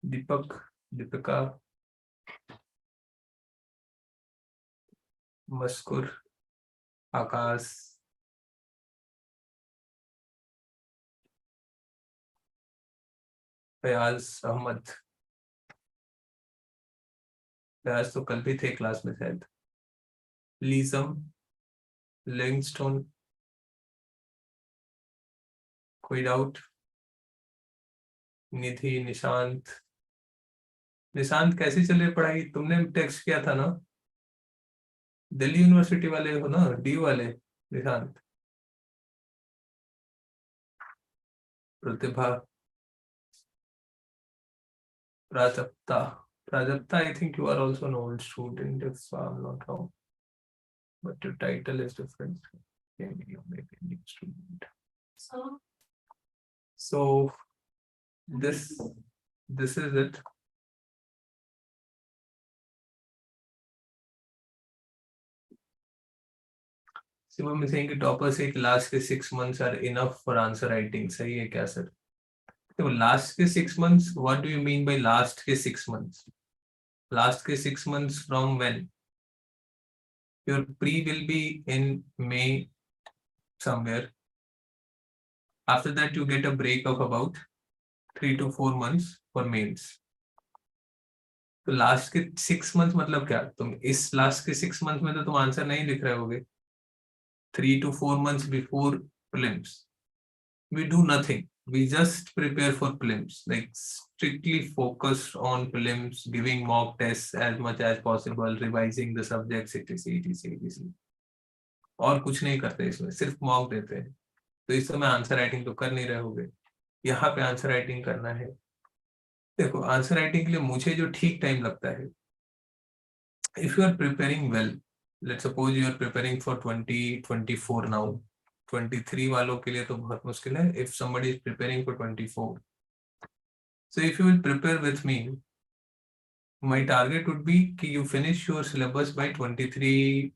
दीपक, दीपिका, मस्कुर, आकाश, फयाज अहमद. फयाज तो कल भी थे क्लास में शायद. लीजम, लिंगस्टोन, कोई डाउट? निधि, निशांत. निशांत कैसी चल रही पढ़ाई? तुमने टेक्स्ट किया था ना, दिल्ली यूनिवर्सिटी वाले हो ना, डी वाले Nishant. Pratibha, Prajakta. Prajakta, I think you are also an old student if I'm not wrong, but your title is different. Maybe you may be a new student. So this is it. Shivam is saying कि topper से last के 6 months are enough for answer writing. सही है क्या sir? तो last के 6 months, what do you mean by last के 6 months? Last के 6 months from when? Your pre will be in May somewhere. After that you get a break of about 3 to 4 months for mains. तो last के 6 months मतलब क्या? तुम इस last के 6 months में तो तुम आंसर नहीं लिख रहे होगे. 3 to 4 months before prelims, we do nothing. We just prepare for prelims, like strictly focused on prelims, giving mock tests as much as possible, revising the subjects, etc. और कुछ नहीं करते इसमें, सिर्फ मॉक देते हैं. तो इस समय आंसर राइटिंग तो कर नहीं रहे होगे. यहाँ पे आंसर राइटिंग करना है. देखो आंसर राइटिंग के लिए मुझे जो ठीक टाइम लगता है, if you are preparing well, let's suppose you are preparing for 2024 now, 23 वालों के लिए तो बहुत मुश्किल है. If somebody is preparing for 24, so if you will prepare with me, my target would be कि you finish your syllabus by 23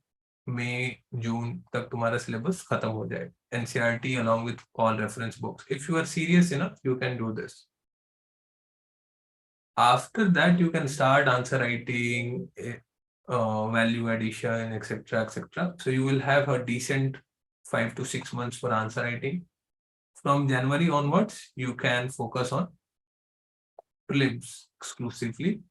May, June तक तुम्हारा syllabus खत्म हो जाए. NCERT along with all reference books. If you are serious enough, you can do this. After that, you can start answer writing, value addition, etc. So you will have a decent 5 to 6 months for answer writing. From January onwards, you can focus on prelims exclusively.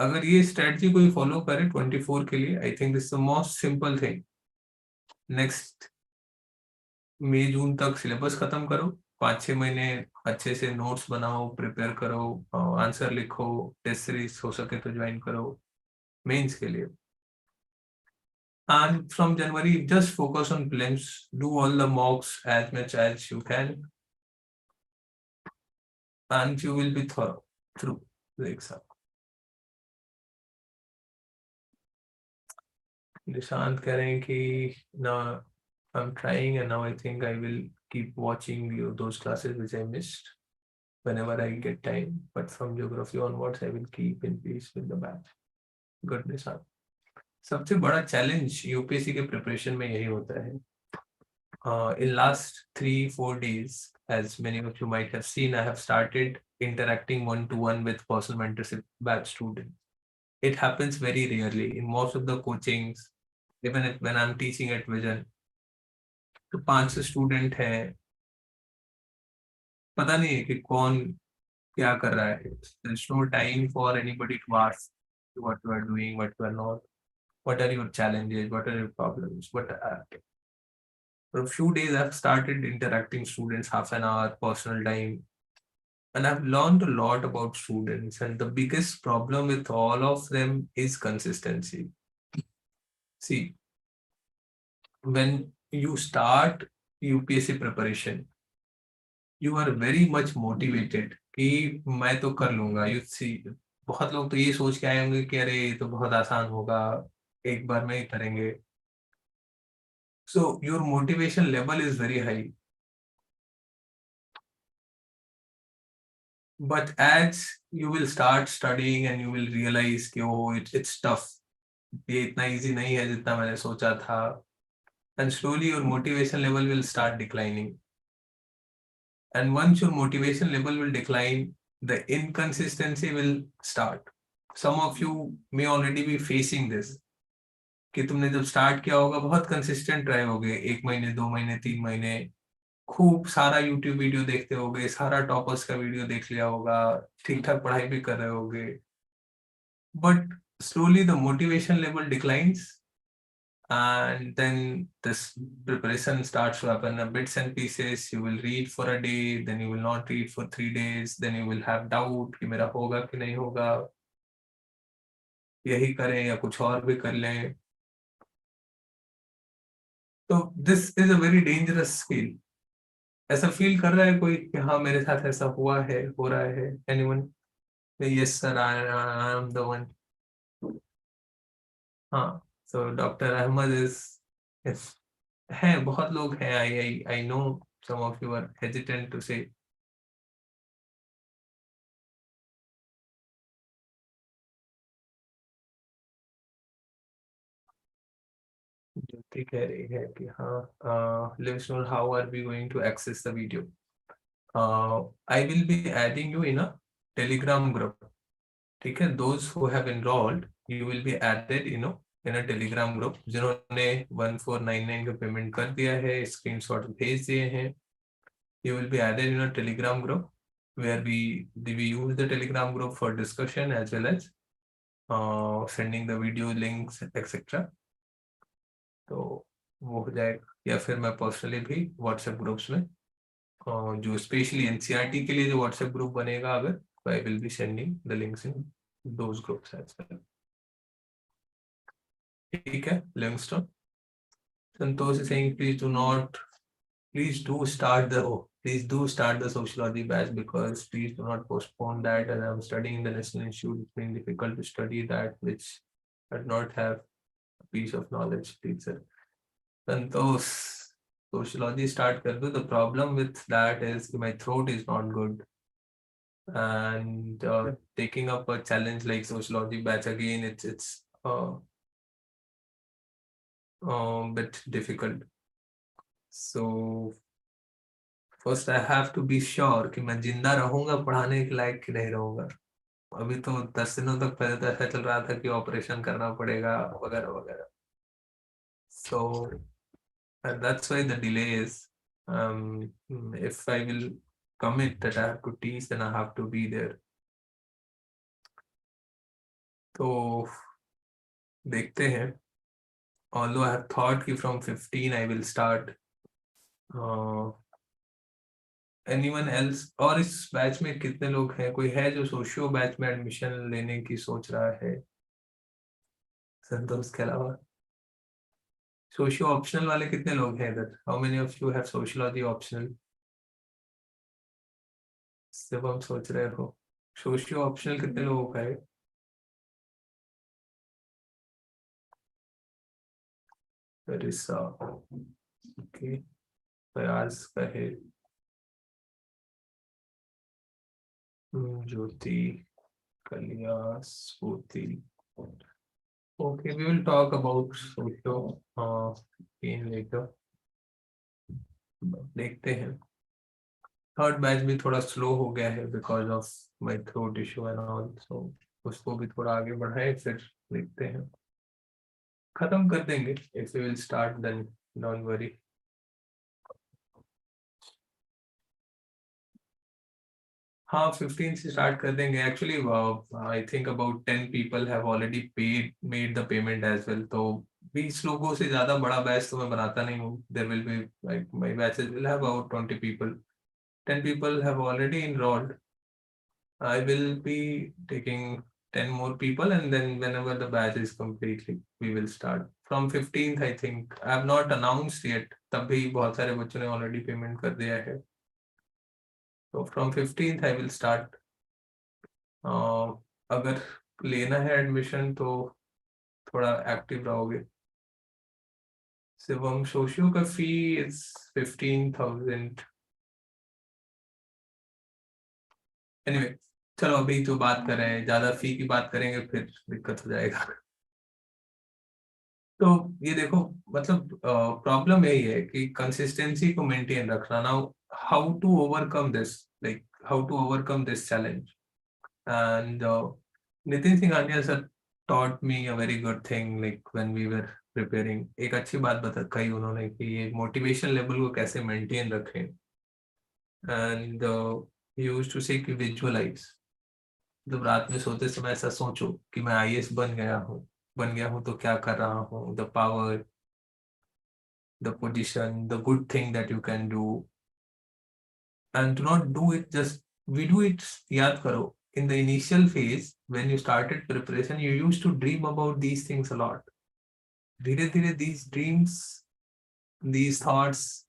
अगर ये strategy कोई follow करे 24 के लिए, I think this is the most simple thing. Next मई जून तक syllabus खत्म करो, 5-6 महीने अच्छे से नोट्स बनाओ, प्रिपेयर करो, आंसर लिखो, टेस्ट सीरीज हो सके तो ज्वाइन करो मेंस के लिए. And from January, just focus on prelims, do all the mocks as much as you can, and you will be through. exam. Nishant कह रहे हैं कि now I'm trying and now I think I will keep watching those classes which I missed whenever I get time. But from geography onwards, I will keep in peace with the batch. Good Nishant. सबसे बड़ा challenge UPSC के preparation में यही होता है. In last 3-4 days, as many of you might have seen, I have started interacting one-to-one with personal mentorship batch students. It happens very rarely in most of the coachings, even when I'm teaching at Vision. तो 500 student हैं, पता नहीं है कि कौन क्या कर रहा है. There's no time for anybody to ask what you are doing, what you are not, what are your challenges, what are your problems. But for a few days, I've started interacting students, half an hour, personal time, and I've learned a lot about students. And the biggest problem with all of them is consistency. See, when you start UPSC preparation, you are very much motivated कि मैं तो कर लूंगा. You see, बहुत लोग तो ये सोच के आए होंगे कि अरे ये तो बहुत आसान होगा, एक बार में ही करेंगे. So your motivation level is very high. But as you will start studying and you will realize कि oh it's tough, ये इतना easy नहीं है जितना मैंने सोचा था, and slowly your motivation level will start declining. And once your motivation level will decline, the inconsistency will start. Some of you may already be facing this कि तुमने जब स्टार्ट किया होगा बहुत कंसिस्टेंट रहे होगे, 1 महीने 2 महीने 3 महीने, खूब सारा यूट्यूब वीडियो देखते होगे, सारा टॉपर्स का वीडियो देख लिया होगा, ठीक ठाक पढ़ाई भी कर रहे होगे. But slowly the motivation level declines, and then this preparation starts to happen in bits and pieces. You will read for a day, then you will not read for 3 days, then you will have doubt कि मेरा होगा कि नहीं होगा, यही करें या कुछ और भी कर लें. तो this is a very dangerous feel. ऐसा फील कर रहा है कोई कि हाँ मेरे साथ ऐसा हुआ है, हो रहा है? Anyone? Yes sir, I am the one. हाँ, so Dr. Ahmad is yes. हैं, बहुत लोग हैं. I know some of you are hesitant to say. ज्योति कह रही है कि हाँ, let us know how are we going to access the video. I will be adding you in a Telegram group. ठीक है, those who have enrolled, you will be added, in a Telegram group. जिन्होंने 1499 का payment कर दिया है, screenshot भेज दिए हैं, you will be added in a Telegram group where we use the Telegram group for discussion as well as sending the video links etc. तो वो हो जाएगा. या फिर मैं पर्सनली भी व्हाट्सएप ग्रुप्स में जो स्पेशली एनसीईआरटी के लिए जो व्हाट्सएप ग्रुप बनेगा, अगर I will be sending the links in those groups as well. ठीक है, लिंक्सटन. Santosh is saying please do start the sociology batch, because please do not postpone that, and I'm studying in the National Institute. It's been difficult to study that which does not have a piece of knowledge. Please sir. Santosh, sociology start kar do. The problem with that is my throat is not good, and taking up a challenge like sociology batch again, it's bit difficult. So first I have to be sure कि मैं जिंदा रहूंगा पढ़ाने के लायक कि नहीं रहूंगा. अभी तो 10 दिनों तक पहले तो ऐसा चल रहा था कि ऑपरेशन करना पड़ेगा वगैरह वगैरह. So that's why the delay is. If I will commit that I have to teach, then I have to be there. तो देखते हैं. Although I have thought कि from 15 I will start. Anyone else? और इस batch में कितने लोग हैं? कोई है जो सोशियो बैच में एडमिशन लेने की सोच रहा है संतोष के अलावा? सोशियो ऑप्शनल वाले कितने लोग हैं इधर? How many of you have sociology optional? जब हम सोच रहे हो सोशियो ऑप्शनल कितने लोगों का है? रिसा, ओके, प्रयास का है, Jyoti, Kaliya, Sphurti. Okay, we will talk about socio in later. देखते हैं। थर्ड बैच भी थोड़ा स्लो हो गया है because of my throat issue and all, so उसको भी थोड़ा आगे बढ़ाए फिर देखते हैं। खत्म कर देंगे if we will start then, don't worry. हाँ, 15 से स्टार्ट कर देंगे actually. I think about 10 people have already paid made the payment as well, तो 20 लोगों से ज्यादा बड़ा बैच तो मैं बनाता नहीं हूँ। There will be like my batches will have about 20 people। 10 people have already enrolled. I will be taking 10 more people, and then whenever the batch is completely, we will start. From 15th, I think. I have not announced yet. तब भी बहुत सारे बच्चों ने already payment कर दिया है. So from 15th, I will start. अगर लेना है एडमिशन तो थोड़ा एक्टिव रहोगे। शिवम, सोशियो का फी इज 15,000। एनीवे, चलो अभी तो बात कर रहे हैं, ज्यादा फी की बात करेंगे फिर दिक्कत हो जाएगा। तो ये देखो, मतलब प्रॉब्लम यही है कि कंसिस्टेंसी को मेंटेन रखना ना। How to overcome this, like how to overcome this challenge. And Nitin Singhania sir taught me a very good thing, like when we were preparing। एक अच्छी बात बता कही उन्होंने कि ये मोटिवेशन लेवल को कैसे मेंटेन रखें। एंड यूज्ड टू से कि विजुअलाइज, जब रात में सोते समय ऐसा सोचो कि मैं आईएएस बन गया हूँ तो क्या कर रहा हूँ, the power, the position, the good thing that you can do, and do not do it just we do it. याद करो, in the initial phase when you started preparation, you used to dream about these things a lot. धीरे धीरे these dreams, these thoughts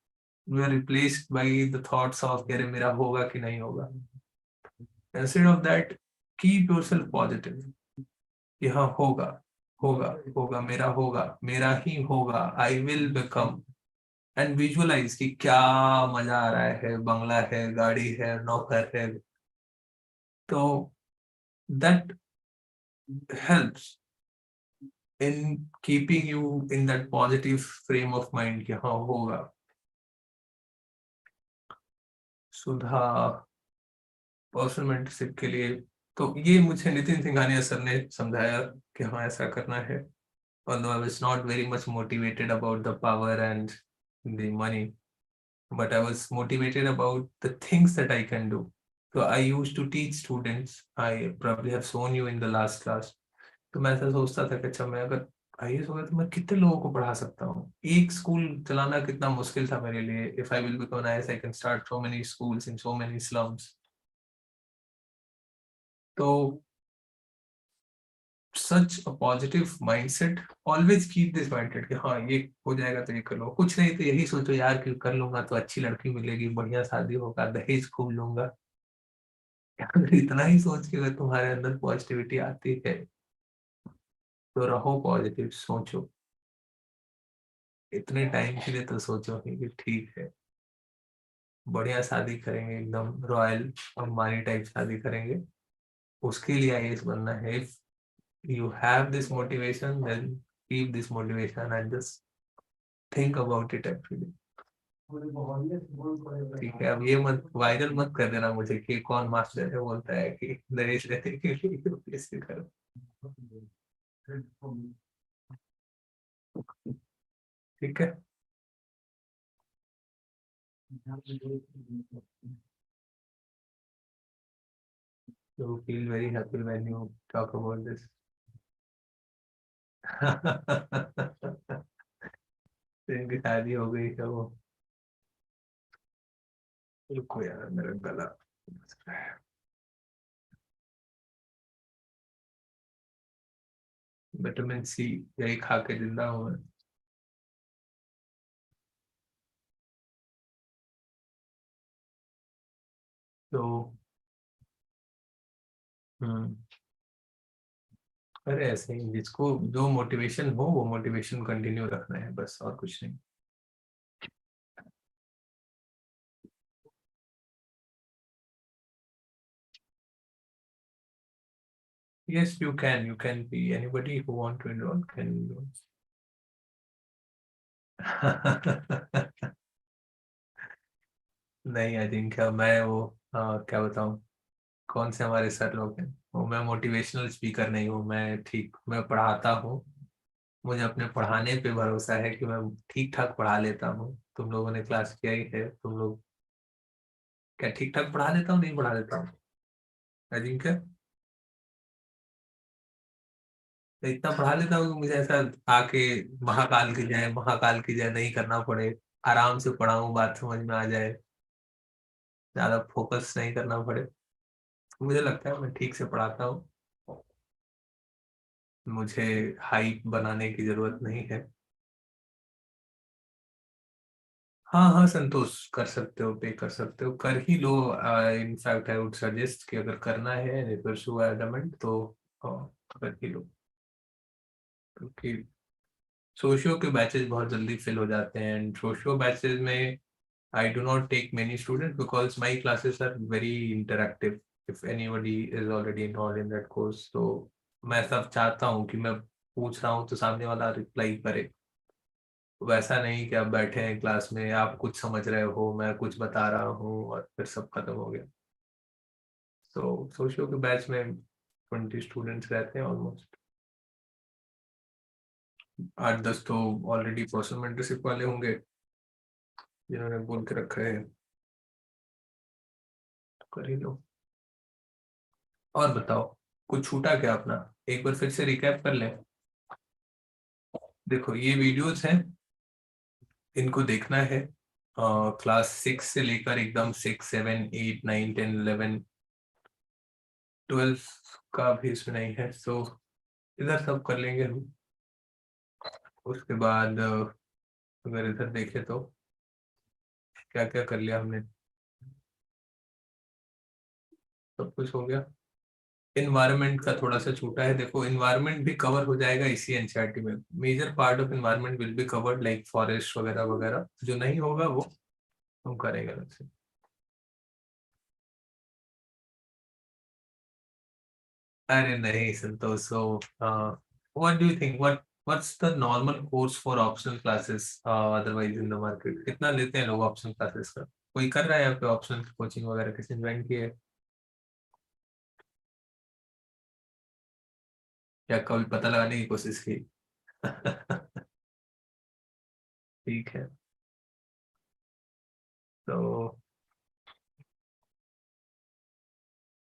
were replaced by the thoughts of कि अरे मेरा होगा कि नहीं होगा। Instead of that, keep yourself positive कि हाँ होगा, होगा, होगा, मेरा ही होगा, I will become। And visualise कि क्या मजा आ रहा है, बंगला है, गाड़ी है, नौकर है। तो that helps in keeping you in that positive frame of mind कि हाँ होगा। सुधा, पर्सनल मेंटरशिप के लिए तो ये मुझे नितिन सिंघानिया सर ने समझाया कि हाँ ऐसा करना है। although I was not very much motivated about the power and the money, but I was motivated about the things that I can do. So I used to teach students. I probably have shown you in the last class. तो मैं ऐसा सोचता था कि अच्छा मैं अगर IAS हो गया तो मैं कितने लोगों को पढ़ा सकता हूँ। एक स्कूल चलाना कितना मुश्किल था मेरे लिए। If I will become an IAS, I can start so many schools in so many slums. तो such a positive mindset, always keep this mindset कि हाँ ये हो जाएगा तो ये कर लो, कुछ नहीं तो यही सोचो यार कि कर लूंगा तो अच्छी लड़की मिलेगी, बढ़िया शादी होगा, दहेज खूब लूंगा। अगर इतना ही सोच के अगर तुम्हारे अंदर पॉजिटिविटी आती है तो रहो पॉजिटिव, सोचो। इतने टाइम के लिए तो सोचो ही कि ठीक है, बढ़िया शादी करेंगे, एकदम रॉयल अंबानी टाइप शादी करेंगे, उसके लिए आईएएस बनना है। If you have this motivation then keep this motivation and just think about it every day. ठीक है, अब ये मत वायरल मत कर देना मुझे कि कौन मास्टर है बोलता है कि दहेज लेने के लिए यूपीएससी करो। ठीक है। You feel very happy when you talk about this। तो इनकी शादी हो गई तो वो, रुको यार मेरा गला, विटामिन सी यही खा के जिंदा हूँ मैं। तो हम्म। अरे ऐसे ही जिसको जो मोटिवेशन हो वो मोटिवेशन कंटिन्यू रखना है, बस और कुछ नहीं। Yes, you can. You can be anybody who want to enroll can enroll. नहीं, आई थिंक मैं वो क्या बताऊं, कौन से हमारे सर लोग हैं वो, मैं मोटिवेशनल स्पीकर नहीं हूँ। मैं ठीक, मैं पढ़ाता हूँ। मुझे अपने पढ़ाने पे भरोसा है कि मैं ठीक ठाक पढ़ा लेता हूँ। तुम लोगों ने क्लास किया ही है, तुम लोग क्या ठीक ठाक पढ़ा लेता हूँ, नहीं पढ़ा लेता हूँ? आई थिंक इतना पढ़ा लेता हूँ कि मुझे ऐसा आके महाकाल की जय नहीं करना पड़े। आराम से पढ़ाऊँ, बात समझ में आ जाए, ज्यादा फोकस नहीं करना पड़े। मुझे लगता है मैं ठीक से पढ़ाता हूँ। मुझे हाइप बनाने की जरूरत नहीं है। हाँ हाँ संतोष, कर सकते हो, पे कर सकते हो, कर ही लो। इनफैक्ट आई वुड सजेस्ट कि अगर करना है परस्यू एडमेंट तो कर ही लो। क्योंकि सोशियो के बैचेस बहुत जल्दी फिल हो जाते हैं, एंड सोशियो बैचेस में I do not take many students because my classes are very interactive. If anybody is already involved in that course, तो मैं सब चाहता हूँ कि मैं पूछ रहा हूँ तो सामने वाला रिप्लाई करे। वैसा नहीं कि आप बैठे हैं क्लास में, आप कुछ समझ रहे हो, मैं कुछ बता रहा हूँ और फिर सब खत्म हो गया। तो सोशियो के बैच में 20 स्टूडेंट्स रहते हैं ऑलमोस्ट। 8-10 तो ऑलरेडी पर्सनल मेंटरशिप वाले होंगे जिन्होंने बोल के रखा है, तो कर ही लो। और बताओ, कुछ छूटा क्या अपना? एक बार फिर से रिकैप कर लें। देखो ये वीडियोस हैं, इनको देखना है। क्लास 6 से लेकर एकदम 6, 7, 8, 9, 10, 11, 12 का भी इसमें नहीं है, सो इधर सब कर लेंगे हम। उसके बाद अगर इधर देखें तो क्या क्या कर लिया हमने, सब कुछ हो गया। इन्वायरमेंट का थोड़ा सा छूटा है, देखो इन्वायरमेंट भी कवर हो जाएगा इसी एनसीईआरटी में। Major part of environment will be covered, like forest वगैरह वगैरह। जो नहीं होगा वो हम करेंगे अलग से। अरे नहीं संतोष, so what do you think, what's the normal course for optional classes otherwise in the market? कितना लेते हैं लोग ऑप्शनल क्लासेस का? कोई कर रहा है यहाँ पे ऑप्शनल कोचिंग वगैरह, किसी ने ज्वाइन की है या कभी पता लगाने की कोशिश की? ठीक है। तो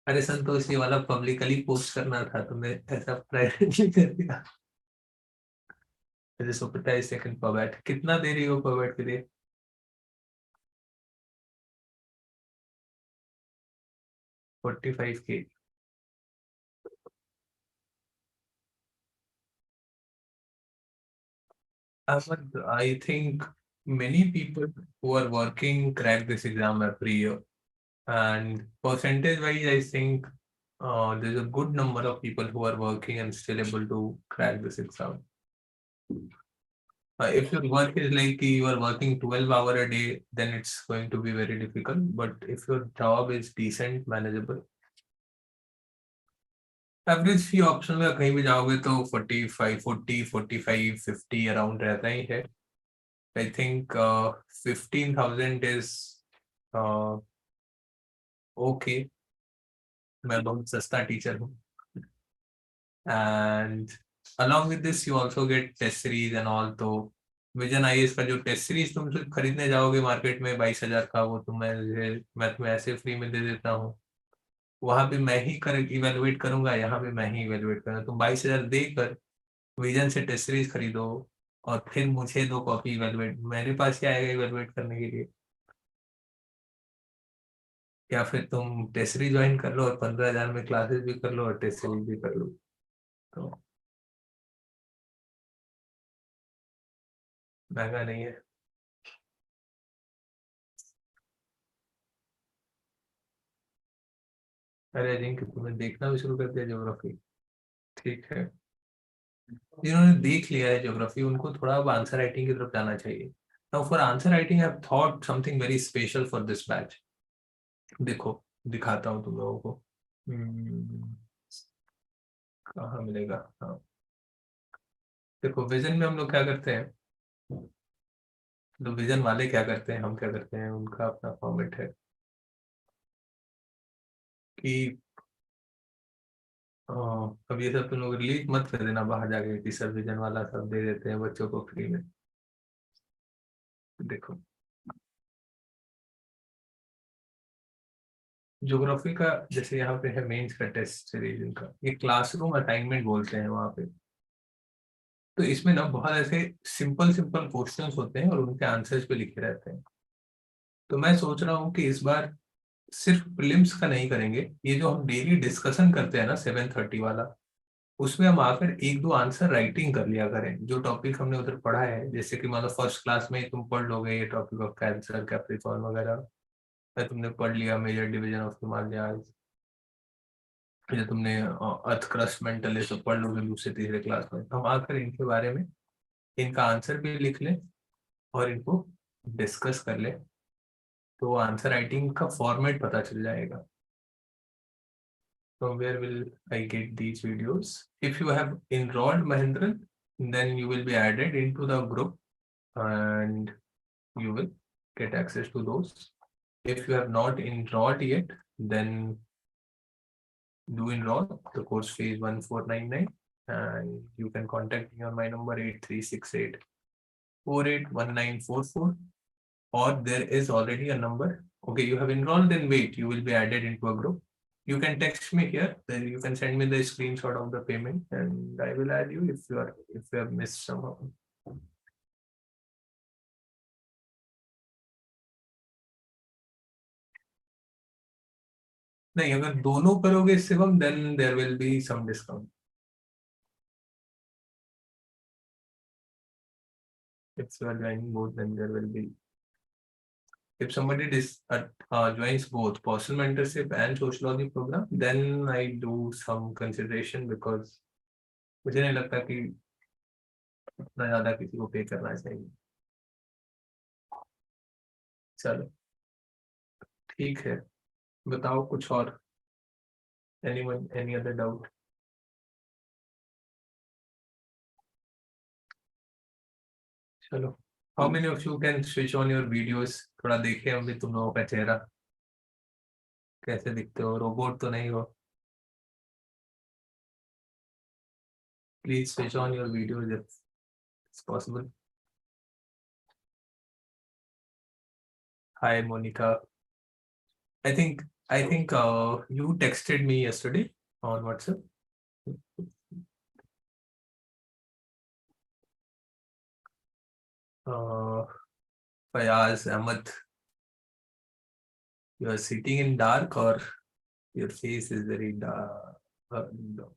अरे संतोष, ये वाला पब्लिकली पोस्ट करना था, तुमने ऐसा प्राइवेटली कर दिया। मुझे 45 सेकंड पर बैठ, कितना दे रही हो पर बैठ के लिए? 45K? I think many people who are working crack this exam every year. And percentage wise, I think there's a good number of people who are working and still able to crack this exam. If your work is like you are working 12 hour a day, then it's going to be very difficult. But if your job is decent, manageable, average fee option में कहीं भी जाओगे तो 45, 40, 45, 50 around रहता ही है। I think 15,000 is okay. मैं बहुत सस्ता टीचर हूँ। And along with this you also get test series and all. तो विजन आईएएस का जो टेस्ट सीरीज तुम सिर्फ खरीदने जाओगे मार्केट में 22,000 का, वो मैं तुम्हें ऐसे फ्री में दे देता हूँ। वहां पे मैं ही कर इवेलुएट करूंगा, यहाँ पे मैं ही इवेलुएट करूंगा। तुम 22,000 देकर विजन से टेस्ट सीरीज खरीदो और फिर मुझे दो कॉपी इवेलुएट, मेरे पास क्या आएगा इवेलुएट करने के लिए? या फिर तुम टेस्ट सीरीज ज्वाइन कर लो और 15,000 में क्लासेस भी कर लो और टेस्ट सीरीज भी कर लो। तो महंगा नहीं है। अरे जिनके तुमने देखना भी शुरू कर दिया ज्योग्राफी, ठीक है। जिन्होंने देख लिया है ज्योग्राफी उनको थोड़ा अब आंसर राइटिंग की तरफ जाना चाहिए। Now for answer writing I have thought something very special for this batch. देखो दिखाता हूँ तुम लोगों को। हम्म, कहाँ मिलेगा? हाँ, देखो विजन में हम लोग क्या करते हैं, तो विजन वाले क्या करते हैं, हम क्या करते हैं, उनका अपना फॉर्मेट है कि अब ये सब तुम लोग रिलीज मत कर देना बाहर जाके कि सर विजन वाला सब दे देते हैं बच्चों को फ्री में। देखो ज्योग्राफी का जैसे यहाँ पे है मेंस का टेस्ट सीरीज, इनका ये क्लासरूम असाइनमेंट बोलते हैं वहाँ पे। तो इसमें ना बहुत ऐसे सिंपल सिंपल क्वेश्चंस होते हैं और उनके आंसर्स पे लिखे रहते हैं। तो मैं सोच रहा हूँ कि इस बार सिर्फ प्रीलिम्स का नहीं करेंगे, ये जो हम डेली डिस्कशन करते हैं ना 7:30 वाला, उसमें हम आकर एक दो आंसर राइटिंग कर लिया करें। जो टॉपिक हमने उधर पढ़ा है, जैसे कि मतलब फर्स्ट क्लास में ही तुम पढ़ लोगे ये टॉपिक ऑफ कैंसर कैप्रिकॉर्न वगैरह, या तुमने पढ़ लिया मेजर डिवीजन ऑफ हिमालयाज, या तुमने अर्थ क्रस्ट मेंटल, ये सब पढ़ लोगे दूसरे तीसरे क्लास में। तो हम आकर इनके बारे में इनका आंसर भी लिख लें और इनको डिस्कस कर लें, तो आंसर राइटिंग का फॉर्मेट पता चल जाएगा। From where will I get these videos? If you have enrolled Mahindran, then you will be added into the group and you will get access to those. If you have not enrolled yet, then do enroll. The course fee is 1499 and you can contact me on my number 8368481944, or there is already a number. Okay, you have enrolled, then wait, you will be added into a group. You can text me here, then you can send me the screenshot of the payment and I will add you if you have missed somehow. नहीं, अगर दोनों करोगे Shivam, then there will be some discount. If you are joining both, then there will be. If somebody joins both personal mentorship and sociology program, then I do some consideration because मुझे नहीं लगता कि इतना ज्यादा किसी को पे करना चाहिए। चलो ठीक है, बताओ कुछ और। Anyone, any other doubt? चलो, how many of you can switch on your videos? थोड़ा देखें हम भी तुम लोगों का चेहरा, कैसे दिखते हो, रोबोट तो नहीं हो। Please switch on your videos if it's possible. Hi Monica. I think you texted me yesterday on WhatsApp. Uh, Fayaz Ahmed, you are sitting in dark or your face is very dark. No.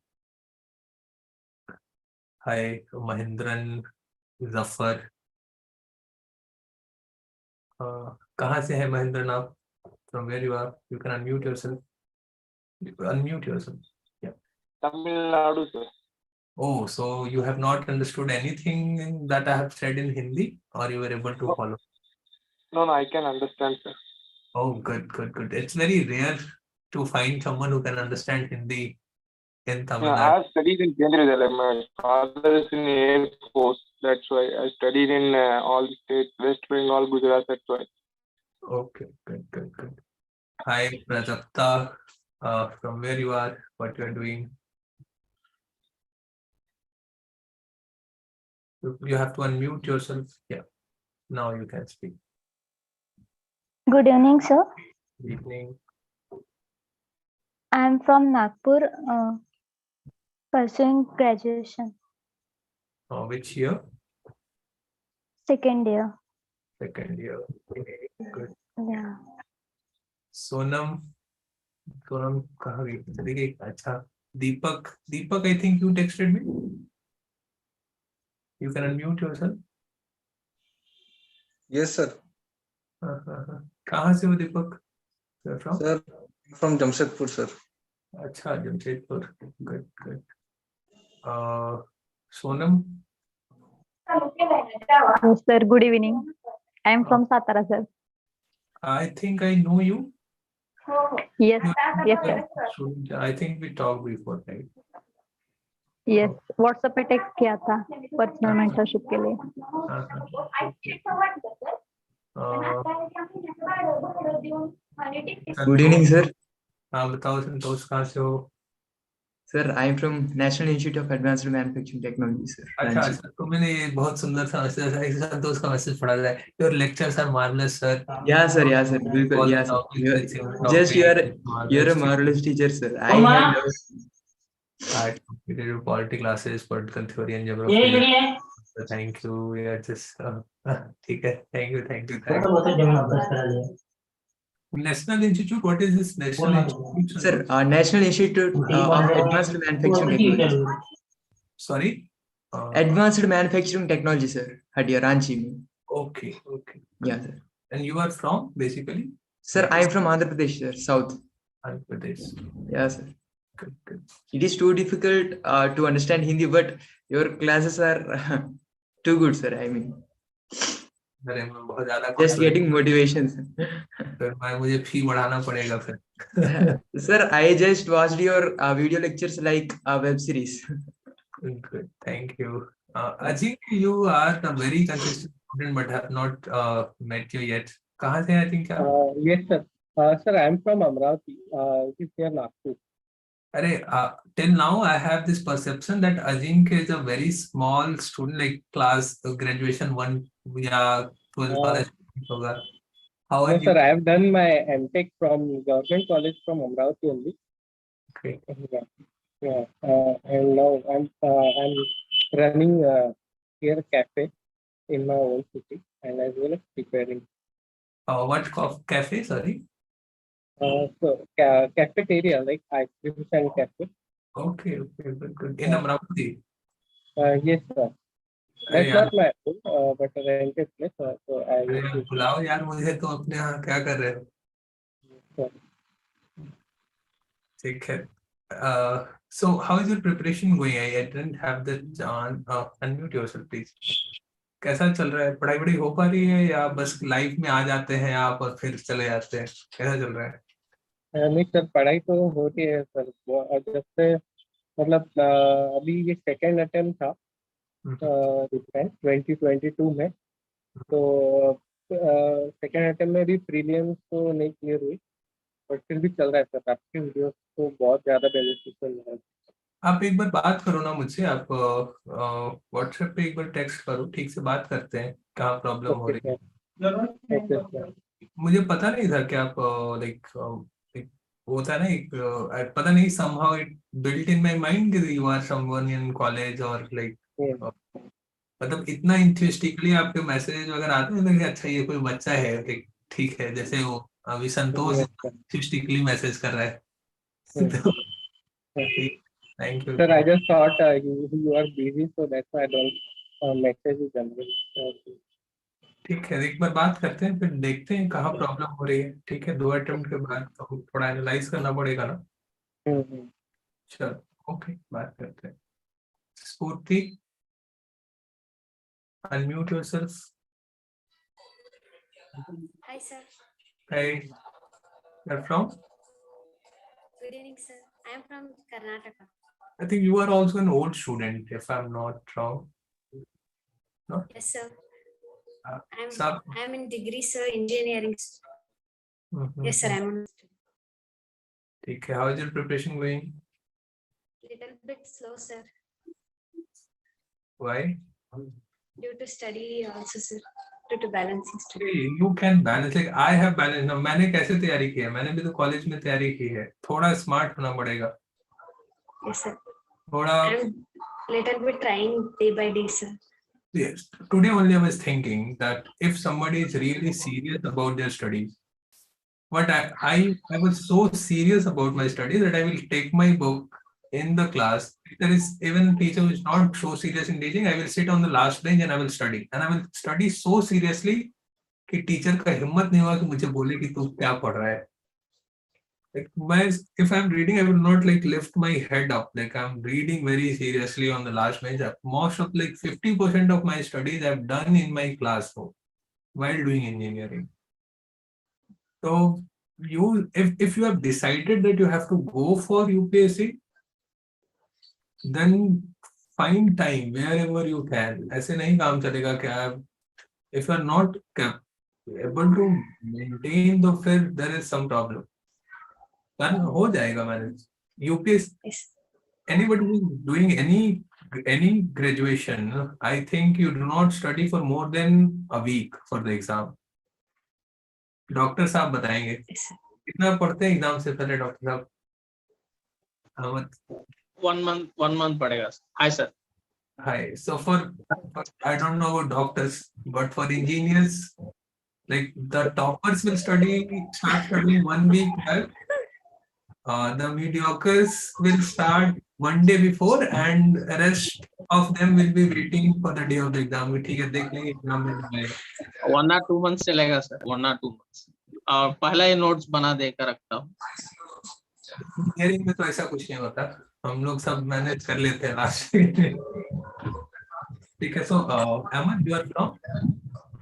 Hi Mahindran, Zafar. कहाँ से है महेंद्रन आप? From where you are? You can unmute yourself. Unmute yourself. Yeah. Tamil Nadu, sir. Oh, so you have not understood anything that I have said in Hindi, or you were able to No, follow? no, I can understand, sir. Oh, good, good, good. It's very rare to find someone who can understand Hindi in Tamil Yeah, I Nadu. have studied in Kendriya Vidyalaya. My father is in Air Force. That's why I studied in all the states, West Bengal, Gujarat. That's why. Okay, good, good, good. Hi, Prajakta. From where you are, what you are doing? You have to unmute yourself. Yeah, now you can speak. Good evening, sir. Good evening. I am from Nagpur, pursuing graduation, Which year? second year. Second year. Okay, good. Yeah. Sonam, Sonam कहाँ गई? चली गई? अच्छा, दीपक, दीपक, I think you texted me. You can unmute yourself. Yes, sir. हाँ हाँ हाँ, कहाँ से हो दीपक? You're from? Sir, from Jamshedpur, sir. अच्छा, Jamshedpur. Good, good. Sonam. Yes, sir. Good evening. I am from Satara, sir. I think I know you. Yes, yes, sir. I think we talked before, right? Yes. WhatsApp पे text किया था personal mentorship के लिए. Good evening, sir. हाँ बताओ संतोष, कहाँ से हो? Sir, I am from National Institute of Advanced Manufacturing Technology, sir. अच्छा Ranchi. अच्छा, तो मैंने ये बहुत सुंदर सा मैसेज, संतोष का मैसेज पढ़ा है. Your lectures are marvellous sir. Yeah, sir. Yeah, sir. Bilkul, yeah, sir. You're a marvelous teacher, sir. I love. I completed your political classes, political theory and geography. Thank you. Yeah, just ठीक है. Thank you. National Institute. What is this National Institute? Sir, National Institute of Advanced Manufacturing Technology. Sorry. Advanced Manufacturing Technology, sir. At your Ranchi. Okay. Yeah, sir. And you are from basically? Sir, I am from Andhra Pradesh, sir. South. Andhra Pradesh. Yeah, sir. Good. It is too difficult to understand Hindi, but your classes are too good, sir. I mean, अरे मैं बहुत ज़्यादा just getting motivation. फिर मुझे फी बढ़ाना पड़ेगा फिर. Sir, I just watched your video lectures like a web series. Good. Thank you. I think you are a very consistent student, but have not met you yet. कहाँ से I think आप? Yes, sir. Sir, I am from Amravati. It is near Nagpur. अरे till now I have this perception that Ajinkya is a very small student, like class graduation 1 या 12 वाला student होगा. How are No, you? sir, I have done my MTech from government college from Amravati only. Okay. Yeah. And now I'm running here a cafe in my own city, and as well as preparing. What cafe? Sorry. So cafeteria, like ice cream and cafe. Okay. Good. In Amravati. Yes, sir. अरे That's यार, not my own, but a rented place. So I अरे used यार to. बुलाओ यार मुझे, तो अपने यहाँ क्या कर रहे हो? Sir. ठीक है. So how is your preparation going? I didn't have the chance. Unmute yourself, please. कैसा चल रहा है? पढ़ाई हो पा रही है या बस लाइफ में आ जाते हैं आप और फिर चले जाते हैं? कैसा चल रहा है? नहीं सर, पढ़ाई तो होती है सर. जब से मतलब अभी ये सेकेंड अटेम्प्ट था 2022 में, तो सेकेंड अटेम्प्ट में भी प्रीलिम्स तो नहीं क्लियर हुई, बट फिर भी चल रहा है सर. आपके वीडियोस तो बहुत ज़्यादा बेनिफिशियल है. आप एक बार बात करो ना मुझसे, आप व्हाट्सएप पे एक बार टेक्स्ट करो, ठीक से बात करते हैं, कहाँ प्रॉब्लम हो रही है. Okay sir. मुझे पता नहीं था कि आप लाइक होता है ना एक पता नहीं, somehow it built in my mind कि you are someone in college और like मतलब इतना इंटरेस्टिंगली आपके मैसेज वगैरह आते हैं कि अच्छा ये कोई बच्चा है, like, ठीक है, जैसे वो अभी संतोष इंटरेस्टिंगली मैसेज कर रहा है. Thank you Sir, I just thought you are busy, so that's why I don't message you generally. ठीक है, एक बार बात करते हैं, फिर देखते हैं कहाँ प्रॉब्लम हो रही है. ठीक है, 2 अटेम्प्ट के बाद तो थोड़ा एनालाइज करना पड़ेगा ना. चलो ओके, बात करते हैं. स्फूर्ति, unmute yourself. Hi, sir. Hey, you're from? Good evening, sir. I am from Karnataka. I think you are also an old student, if I'm not wrong. No? Yes, sir. Sir? I'm in degree, sir, engineering. Yes, sir. I'm on. ठीक है, how is your preparation going? Little bit slow, sir. Why? Due to study also, sir. Due to balancing study. Hey, you can balance, like I have balance now. मैंने कैसे तैयारी की है? मैंने भी तो कॉलेज में तैयारी की है. थोड़ा स्मार्ट होना पड़ेगा. Yes, sir. थोड़ा. I'm little bit trying day by day, sir. Yes. Today only I was thinking that if somebody is really serious about their studies, but I was so serious about my studies that I will take my book in the class. If there is even a teacher who is not so serious in teaching, I will sit on the last bench and I will study. And I will study so seriously कि teacher का हिम्मत नहीं हुआ कि मुझे बोले कि तू क्या पढ़ रहा है. Like if I'm reading, I will not like lift my head up. Like I'm reading very seriously on the last bench. Most of like 50% of my studies I've done in my classroom while doing engineering. So if you have decided that you have to go for UPSC, then find time wherever you can. ऐसे नहीं काम चलेगा कि आप if you are not able to maintain, तो फिर there is some problem. पर हो जाएगा manage. UPSC, Yes. anybody who is doing any graduation, I think you do not study for more than a week for the exam. Doctor साहब बताएंगे Yes, sir. कितना पढ़ते हैं एग्जाम से पहले डॉक्टर साहब. Ahmad. 1 month padega. Hi sir. Hi. So for I don't know about doctors, but for engineers, like the toppers will start studying 1 week back. The mediocres will start 1 day before, and rest of them will be waiting for the day of the exam. ठीक है, देख लेंगे exam में क्या आएगा. 1 or 2 months चलेगा sir. 1 or 2 months. और पहला ही नोट्स बना देकर रखता हूँ. इंजीनियरिंग में तो ऐसा कुछ नहीं होता. हम लोग सब मैनेज कर लेते हैं लास्ट में. ठीक है. So Ahmed, you are from?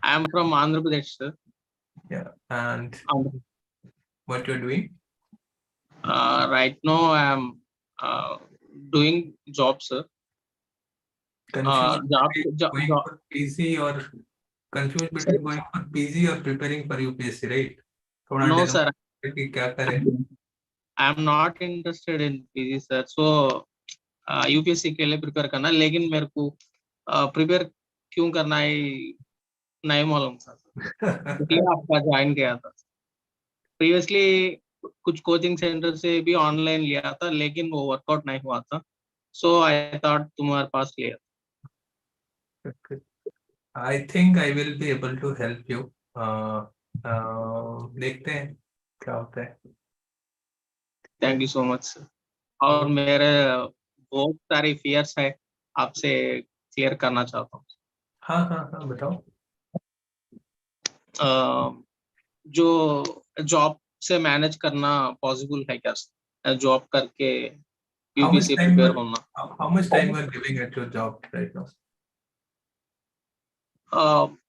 I am from Andhra Pradesh sir. Yeah. And And, what you're doing? right now I am doing job sir. Confused Job, between job, going job. for PG or confused between going for PG or preparing for UPSC, right? थोड़ा No develop sir. कि क्या करें. I am not interested in PG sir. So UPSC के लिए prepare करना, लेकिन मेरे को प्रिपेयर क्यों करना है नहीं मालूम सर. इसलिए आपका ज्वाइन किया था. प्रीवियसली कुछ कोचिंग सेंटर से भी ऑनलाइन लिया था, लेकिन वो वर्कआउट नहीं हुआ था. सो आई थॉट तुम्हारे पास लिया. I think I will be able to help you. देखते हैं क्या होता है. Thank you so much sir. और मेरे बहुत सारी फियर्स है, आपसे क्लियर करना चाहता हूँ. हाँ हाँ हाँ बताओ. जो जॉब से मैनेज करना पॉसिबल है क्या सर? जॉब करके How much UPSC time prepare you होना. how much time you are giving at your job right now?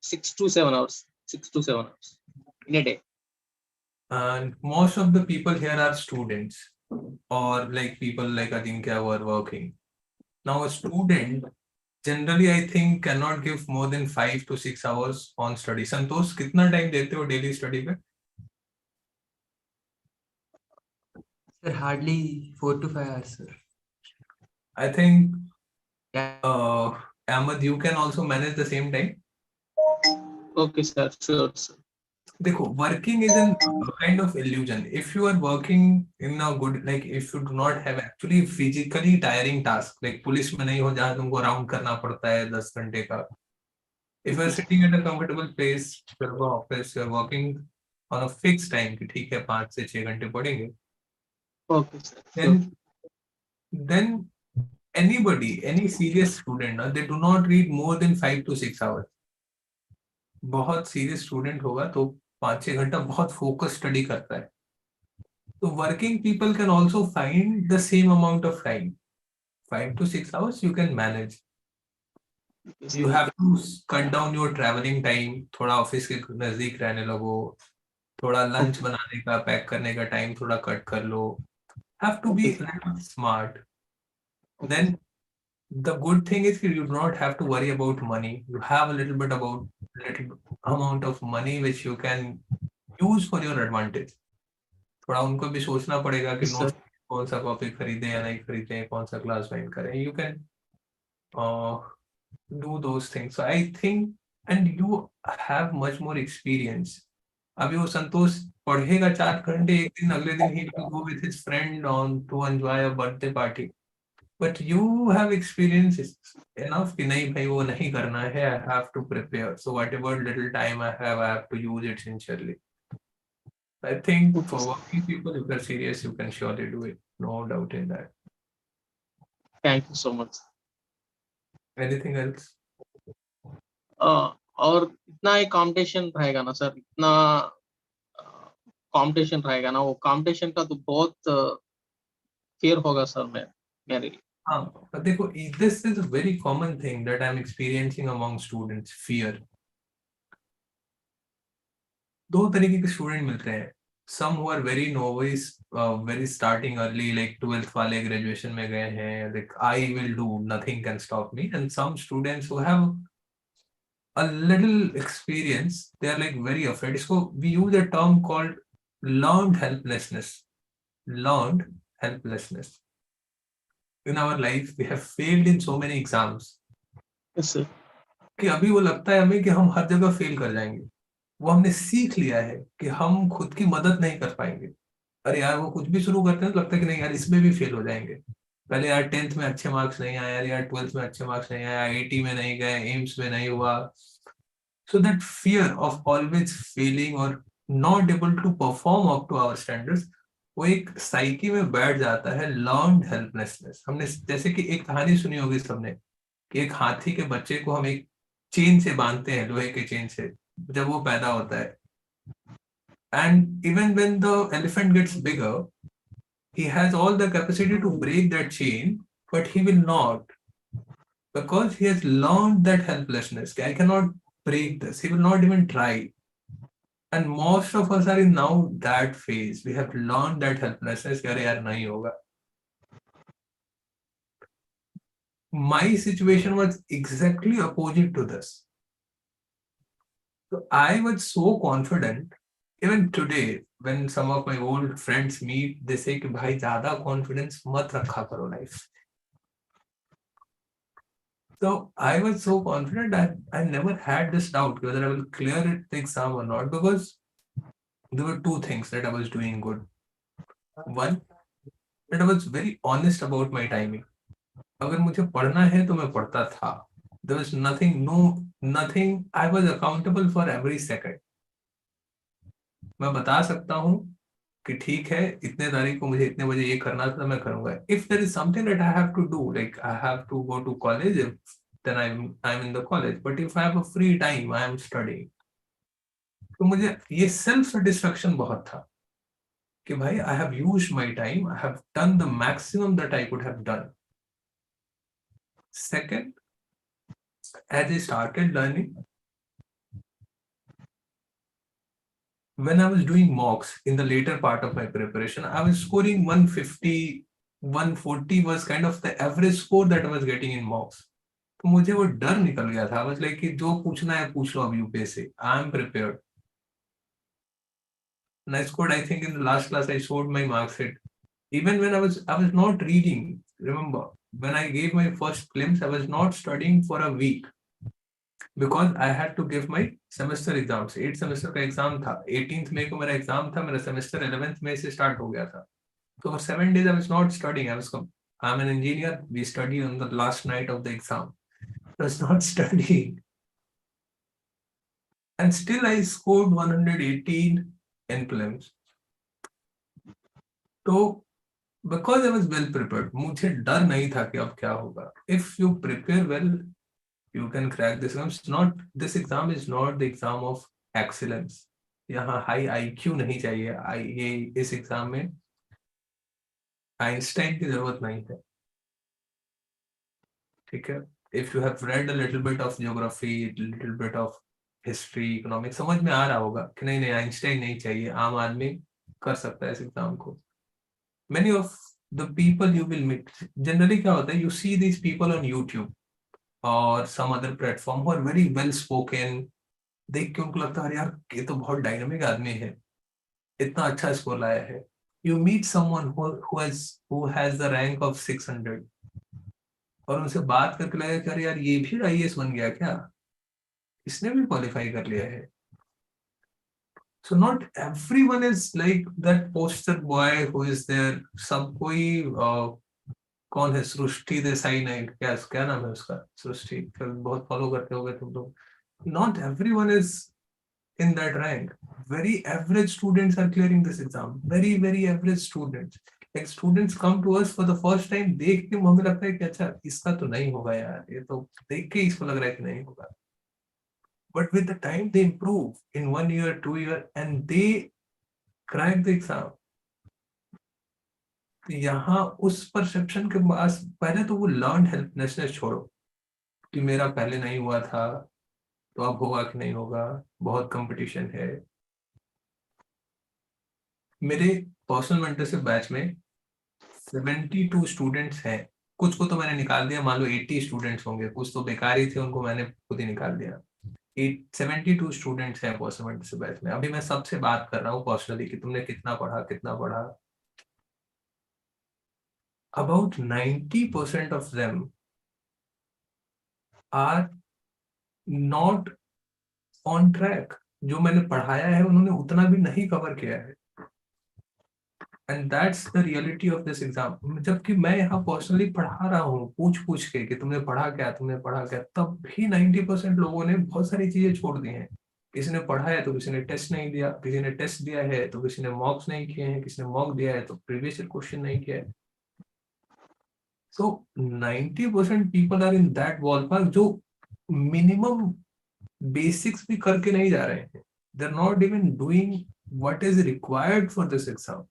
6 to 7 hours. 6 to 7 hours in a day. And most of the people here are students or like people like Adinkya who are working. Now a student generally I think cannot give more than 5 to 6 hours on study. Santosh, कितना time देते हो daily study पे? Sir, hardly 4 to 5 hours, sir. I think Yeah. Ahmed, you can also manage the same time. Okay sir, sure sir. देखो, working is a kind of illusion. If you are working in a good, like if you do not have actually physically tiring task, like police में नहीं हो जहाँ तुमको round करना पड़ता है 10 घंटे का. If you are sitting at a comfortable place, your office, you are working on a fixed time कि ठीक है 5 से 6 घंटे पड़ेंगे. Okay sir, sure. Then anybody, any serious student, they do not read more than 5 to 6 hours. बहुत serious student होगा तो 5-6 घंटा बहुत फोकस स्टडी करता है. तो working people can also find the same amount of time. 5 to 6 hours you can manage. You have to cut down your traveling time. थोड़ा office के नजदीक रहने लगो. थोड़ा लंच बनाने का पैक करने का टाइम थोड़ा कट कर लो. Have to be a little smart. Then the good thing is you do not have to worry about money. You have a little amount of money which you can use for your advantage. थोड़ा उनको भी सोचना पड़ेगा कि Yes, sir. Note कौन सा copy खरीदे या नहीं खरीदे, कौन सा क्लास ज्वाइन करें. You can do those things. So I think, and you have much more experience. अभी वो संतोष पढ़ेगा 4 घंटे एक दिन, अगले दिन he will go with his friend on to enjoy a birthday party. But you have experience enough कि नहीं भाई वो नहीं करना है. I have to prepare. So whatever little time I have to use it sincerely. I think for working people, if you're serious, you can surely do it. No doubt in that. Thank you so much. Anything else? और इतना ही competition रहेगा ना sir, इतना competition रहेगा ना, वो competition का तो बहुत फियर होगा सर मेरे लिए। हाँ, but देखो, this is a very common thing that I'm experiencing among students, fear. दो तरीके के स्टूडेंट मिलते हैं, some who are very novice, very starting early, like 12th वाले ग्रेजुएशन में गए हैं, like I will do, nothing can stop me, and some students who have a little experience, they are like very afraid. इसको we use a term called learned helplessness. Learned helplessness. In our life, we have failed in so many exams yes sir. कि अभी वो लगता है हमें कि हम हर जगह फेल कर जाएंगे। वो हमने सीख लिया है कि हम खुद की मदद नहीं कर पाएंगे। अरे यार, वो कुछ भी शुरू करते हैं तो लगता है कि नहीं यार, इसमें भी फेल हो जाएंगे। पहले यार 10th में अच्छे मार्क्स नहीं आए, यार 12th में अच्छे मार्क्स नहीं आया, 80 में नहीं गए, एम्स में नहीं हुआ। So that fear of always failing or not able to perform up to our standards, वो एक साइकी में बैठ जाता है, learned helplessness। हमने जैसे कि एक कहानी सुनी होगी सबने कि एक हाथी के बच्चे को हम एक चेन से बांधते हैं, लोहे के चेन से, जब वो पैदा होता है। And even when the elephant gets bigger, he has all the capacity to break that chain, but he will not, because he has learned that helplessness. I cannot break this. He will not even try. And most of us are in now that phase. We have learned that helplessness. कि अरे यार नहीं होगा. My situation was exactly opposite to this. So I was so confident. Even today, when some of my old friends meet, they say कि भाई ज़्यादा confidence मत रखा करो life. So I was so confident that I never had this doubt whether I will clear the exam or not, because there were two things that I was doing good. One, that I was very honest about my timing. अगर मुझे पढ़ना है तो मैं पढ़ता था. There was nothing. I was accountable for every second. मैं बता सकता हूँ कि ठीक है, इतने तारीख को मुझे इतने बजे ये करना था, मैं करूंगा. If there is something that I have to do, like I have to go to college, then I'm in the college. But if I have a free time, I am studying. तो मुझे ये self satisfaction बहुत था कि भाई I have used my time, I have done the maximum that I could have done. Second, as I started learning, when I was doing mocks in the later part of my preparation, I was scoring 150, 140 was kind of the average score that I was getting in mocks. तो मुझे वो डर निकल गया था. I was like कि जो पूछना है पूछ लो अब UPSC. I am prepared. And I scored, I think in the last class I showed my marks sheet. Even when I was not reading. Remember, when I gave my first glimpse, I was not studying for a week, because I had to give my semester exams. 8 semester का exam था. 18th मई को मेरा exam था. मेरा semester 11th मई से start हो गया था. So for 7 days I was not studying. I'm an engineer. We study on the last night of the exam. I was not studying. And still I scored 118 in prelims. So because I was well prepared, मुझे डर नहीं था कि अब क्या होगा. If you prepare well, you can crack this exam. This exam is not the exam of excellence. यहाँ high IQ नहीं चाहिए. ये इस एग्जाम में आइंस्टाइन की जरूरत नहीं है. ठीक है. If you have read a little bit of geography, little bit of history, economics, समझ में आ रहा होगा कि नहीं आइंस्टाइन नहीं चाहिए. आम आदमी कर सकता है इस एग्जाम को. Many of the people you will meet, generally क्या होता है, you see these people on YouTube or some other platform who are very well spoken. देख के उनको लगता है अरे यार ये तो बहुत डायनामिक आदमी है, इतना अच्छा स्कोर लाया है. You meet someone who has the rank of 600 और उनसे बात करके लगा कि अरे यार ये भी IAS बन गया क्या, इसने भी क्वालिफाई कर लिया है. So not everyone is like that poster boy who is there. सब कोई कौन है, सृष्टि देसाई नहीं, क्या नाम है उसका, सृष्टि, बहुत फॉलो करते होगे तुम लोग. Not everyone is in that rank. Very average students are clearing this exam. Very average students. Like students come to us for the first time, देख के हमें लगता है कि अच्छा इसका तो नहीं होगा यार, ये तो देख के इसको लग रहा है कि नहीं होगा. But with the time they improve in 1 year, 2 year, and they crack the exam. यहाँ उस परसेप्शन के पास पहले तो वो लर्न हेल्पलेसनेस छोड़ो कि मेरा पहले नहीं हुआ था तो अब होगा कि नहीं होगा, बहुत कंपटीशन है। मेरे पर्सनल मेंटरशिप बैच में 72 स्टूडेंट्स हैं, कुछ को तो मैंने निकाल दिया, मान लो 80 स्टूडेंट्स होंगे, कुछ तो बेकार ही थे, उनको मैंने खुद ही निकाल दिया। 72 स्टूडेंट्स हैं पर्सनल मेंटरशिप बैच में। अभी मैं सबसे बात कर रहा हूँ पर्सनली कि तुमने कितना पढ़ा कितना पढ़ा। About 90% of them are not on track. जो मैंने पढ़ाया है उन्होंने उतना भी नहीं कवर किया है, and that's the reality of this exam. जबकि मैं यहाँ पर्सनली पढ़ा रहा हूँ पूछ पूछ के कि तुमने पढ़ा क्या, तुमने पढ़ा क्या, तब भी 90% लोगों ने बहुत सारी चीजें छोड़ दी हैं। किसी ने पढ़ा है तो किसी ने टेस्ट नहीं दिया, किसी ने टेस्ट दिया है तो किसी ने मॉक्स नहीं किए हैं, किसी ने मॉक दिया है तो प्रीवियस ईयर क्वेश्चन नहीं किया है। So 90% people are in that ballpark जो मिनिमम बेसिक्स भी करके नहीं जा रहे हैं। They're not even doing what is required for this exam.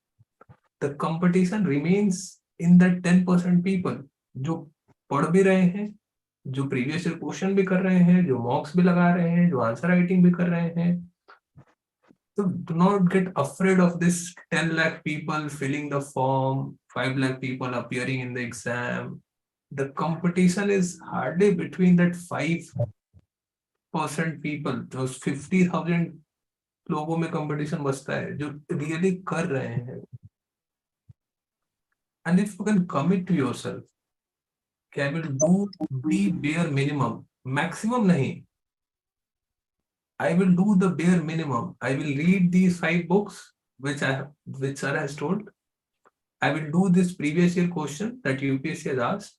The competition remains in that 10% people जो पढ़ भी रहे हैं, जो प्रीवियस ईयर क्वेश्चन भी कर रहे हैं, जो मॉक्स भी लगा रहे हैं, जो आंसर राइटिंग भी कर रहे हैं। So do not get afraid of this 10 lakh people filling the form, 5 lakh people appearing in the exam. The competition is hardly between that 5% people. those 50,000 लोगों में competition बसता है जो really कर रहे हैं। And if you can commit to yourself, I will do the bare minimum, maximum नहीं, I will do the bare minimum. I will read these 5 books which sir has told. I will do this previous year question that UPSC has asked,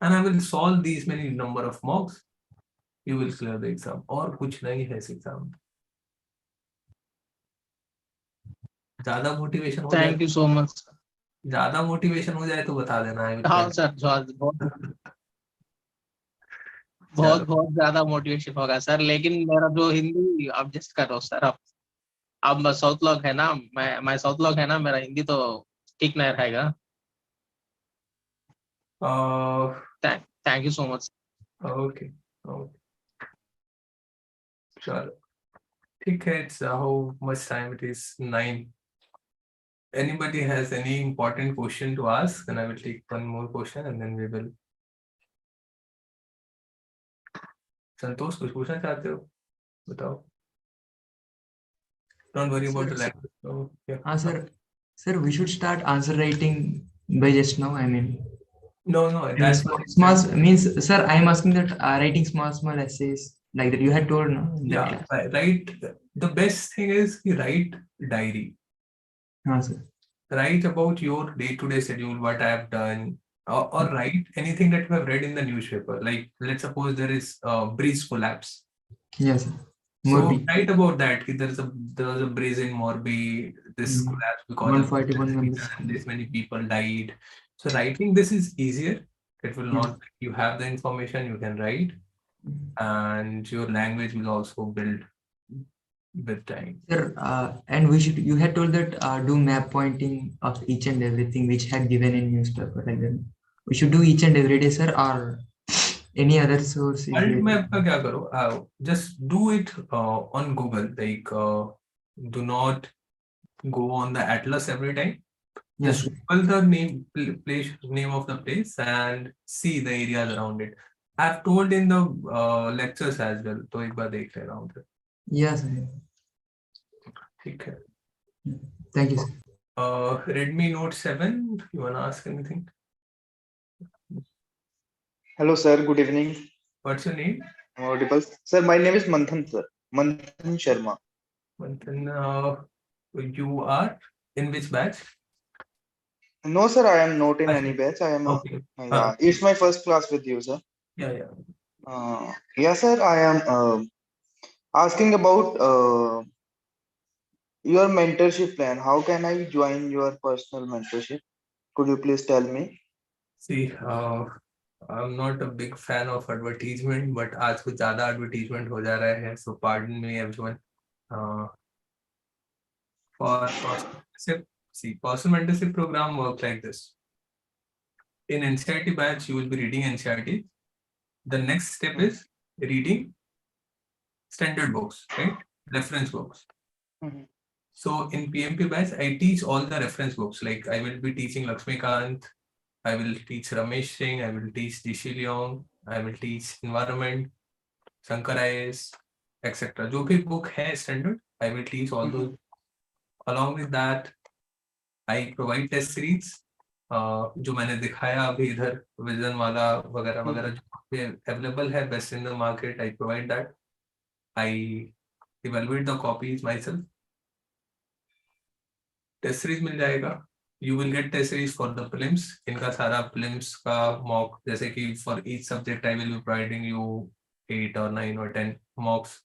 and I will solve these many number of mocks. You will clear the exam. और कुछ नहीं है इस exam में। ज्यादा motivation हो जाए, thank you so much. ज्यादा मोटिवेशन हो जाए तो बता देना। I will हाँ tell. सर, बहुत बहुत चलो, बहुत ज्यादा मोटिवेशन होगा सर, लेकिन मेरा जो हिंदी आप जस्ट कर रहा हूँ सर। अब मैं साउथ लोग है ना, मैं साउथ लोग है ना, मेरा हिंदी तो ठीक नहीं रहेगा। Thank you so much. Okay okay, चलो ठीक है। It's how much time it is? 9. Anybody has any important question to ask? Then I will take one more question and then we will. संतोष कुछ पूछना चाहते हो? बताओ। Don't worry about the language. So, yeah. Sir, we should start answer writing by just now. I mean, No, that's what. small means, sir. I am asking that writing small essays like that. You had told no. In that Yeah, class. right. The best thing is you write diary. Sir. Write about your day-to-day schedule, what I have done, or write anything that you have read in the newspaper. Like, let's suppose there is a bridge collapse. Yes, sir. So Morbi. write about that. There was a bridge in Morbi. This collapsed because of 141 this members. and this many people died. So writing this is easier. It will not. You have the information. You can write, and your language will also build with time. Sir, and we should. You had told that do map pointing of each and everything which had given in newspaper like that. We should do each and every day, sir, or any other source. Is World there? map का क्या करो? Just do it on Google. Like, do not go on the atlas every time. Yes, Just Google the name of the place and see the areas around it. I've told in the lectures as well. तो एक बार देख लेना उधर। yes, sir. ठीक है। Thank you, sir. Redmi Note 7. You wanna ask anything? Hello, sir. Good evening. What's your name? I'm audible. Sir, my name is Manthan, sir. Manthan Sharma. Manthan, you are in which batch? No, sir, I am not in Okay. any batch. I am. Okay. Yeah, it's my first class with you, sir. Yeah. Yeah, sir. I am asking about your mentorship plan. How can I join your personal mentorship? Could you please tell me? See, I'm not a big fan of advertisement, but आज कुछ ज़्यादा advertisement हो जा रहा है, so pardon me everyone. For personal mentorship, see, personal mentorship program works like this. In NCERT batch, you will be reading NCERT. The next step is reading standard books, right? Reference books. Mhm. So in PMP batch, I teach all the reference books. Like I will be teaching Lakshmikant, I will teach Ramesh Singh, I will teach Dishi Leong, I will teach Environment, Shankar IAS, etc. जो भी book है standard, I will teach all those. Along with that, I provide test series. जो मैंने दिखाया अभी इधर vision वाला वगैरह वगैरह जो अवेलेबल है best in the market, I provide that. I evaluate the copies myself. Test series मिल जाएगा. You will get test series for the prelims. इनका सारा प्रीलिम्स का मॉक, जैसे कि for each subject I will be providing you 8 और 9 और 10 मॉक्स.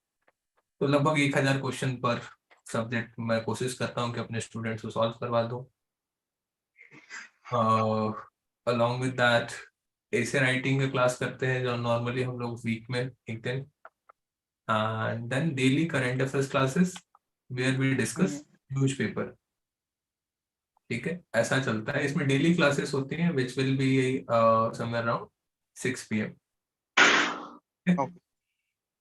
तो लगभग 1000 क्वेश्चन पर सब्जेक्ट मैं कोशिश करता हूँ कि अपने स्टूडेंट्स को सॉल्व करवा दूँ. अलॉन्ग विद दैट ऐसे राइटिंग का क्लास करते हैं जो नॉर्मली हम लोग वीक में एक दिन. And then daily current affairs classes where we discuss news paper. ठीक है, ऐसा चलता है. इसमें डेली क्लासेस होती हैं which will be somewhere around 6 PM. Okay.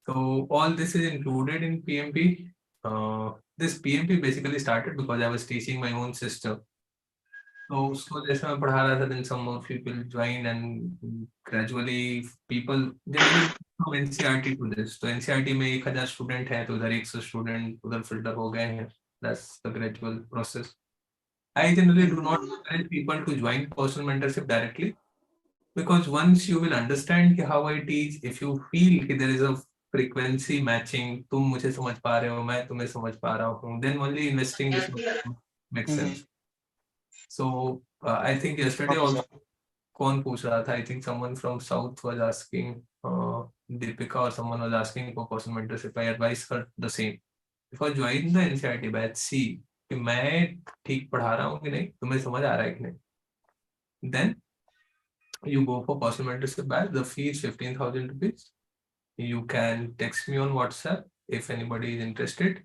So all this is included in PMP. This PMP basically started because I was teaching my own sister. तो उसको जैसे मैं पढ़ा रहा था, then some more people join and gradually people they will from NCERT to this. तो NCERT में 1000 student है तो उधर 100 स्टूडेंट उधर फिल्टर हो गए हैं. That's the gradual process. I generally do not encourage people to join personal mentorship directly, because once you will understand how I teach, if you feel that there is a frequency matching, तुम मुझे समझ पा रहे हो, मैं तुम्हें समझ पा रहा हूँ, then only investing this makes sense. So I think yesterday Okay, also कौन पूछ रहा था, I think someone from South was asking, Deepika or someone was asking for personal mentorship. I advise her the same. If I join the NCERT batch, see कि मैं ठीक पढ़ा रहा हूँ कि नहीं, तुम्हें समझ आ रहा है कि नहीं, then you go for personal mentorship batch. The fee is 15,000 rupees. You can text me on WhatsApp if anybody is interested.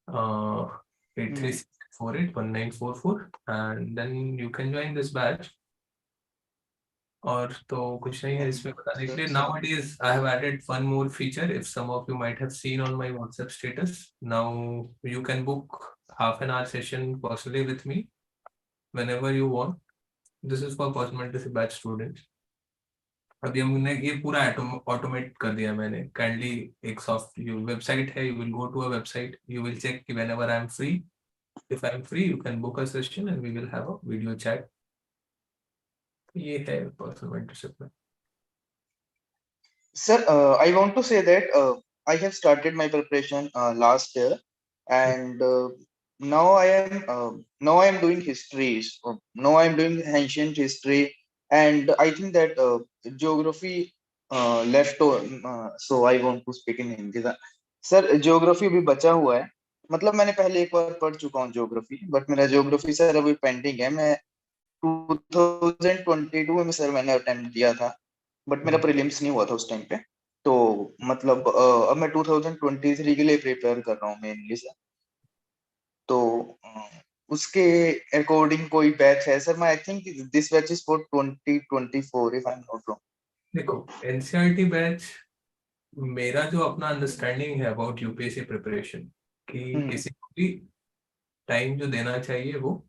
83481944, and then you can join this batch. और तो कुछ नहीं है इसमें बताने के लिए. Nowadays I have added one more feature. If some of you might have seen on my WhatsApp status, now you can book half an hour session personally with me whenever you want. This is for personal mentorship batch students. अभी हमने ये पूरा automate कर दिया मैंने. Kindly एक soft website है, you will go to a website, you will check कि whenever I am free, if I am free you can book a session and we will have a video chat. ये है personal mentorship में. Sir, I want to say that I have started my preparation last year, and now I am doing history. Now I am doing ancient history, and I think that geography left. So I want to speak in Hindi. Sir, geography भी बचा हुआ है. मतलब मैंने पहले एक बार पढ़ चुका हूँ ज्योग्राफी, बट मेरा ज्योग्राफी सर अभी पेंडिंग है. मैं 2022 में सर मैंने अटेम्प्ट दिया था, बट मेरा प्रीलिम्स नहीं हुआ था उस टाइम पे. तो मतलब अब मैं 2023 के लिए प्रिपेयर कर रहा हूँ मेनली सर. तो उसके अकॉर्डिंग कोई बैच है सर? मैं I think this batch is for 2024 if I am not wrong. देखो एनसीईआरटी बैच, मेरा जो अपना अंडरस्टैंडिंग है अबाउट यूपीएससी प्रिपरेशन, कि किसी को भी टाइम जो देना चाहिए वो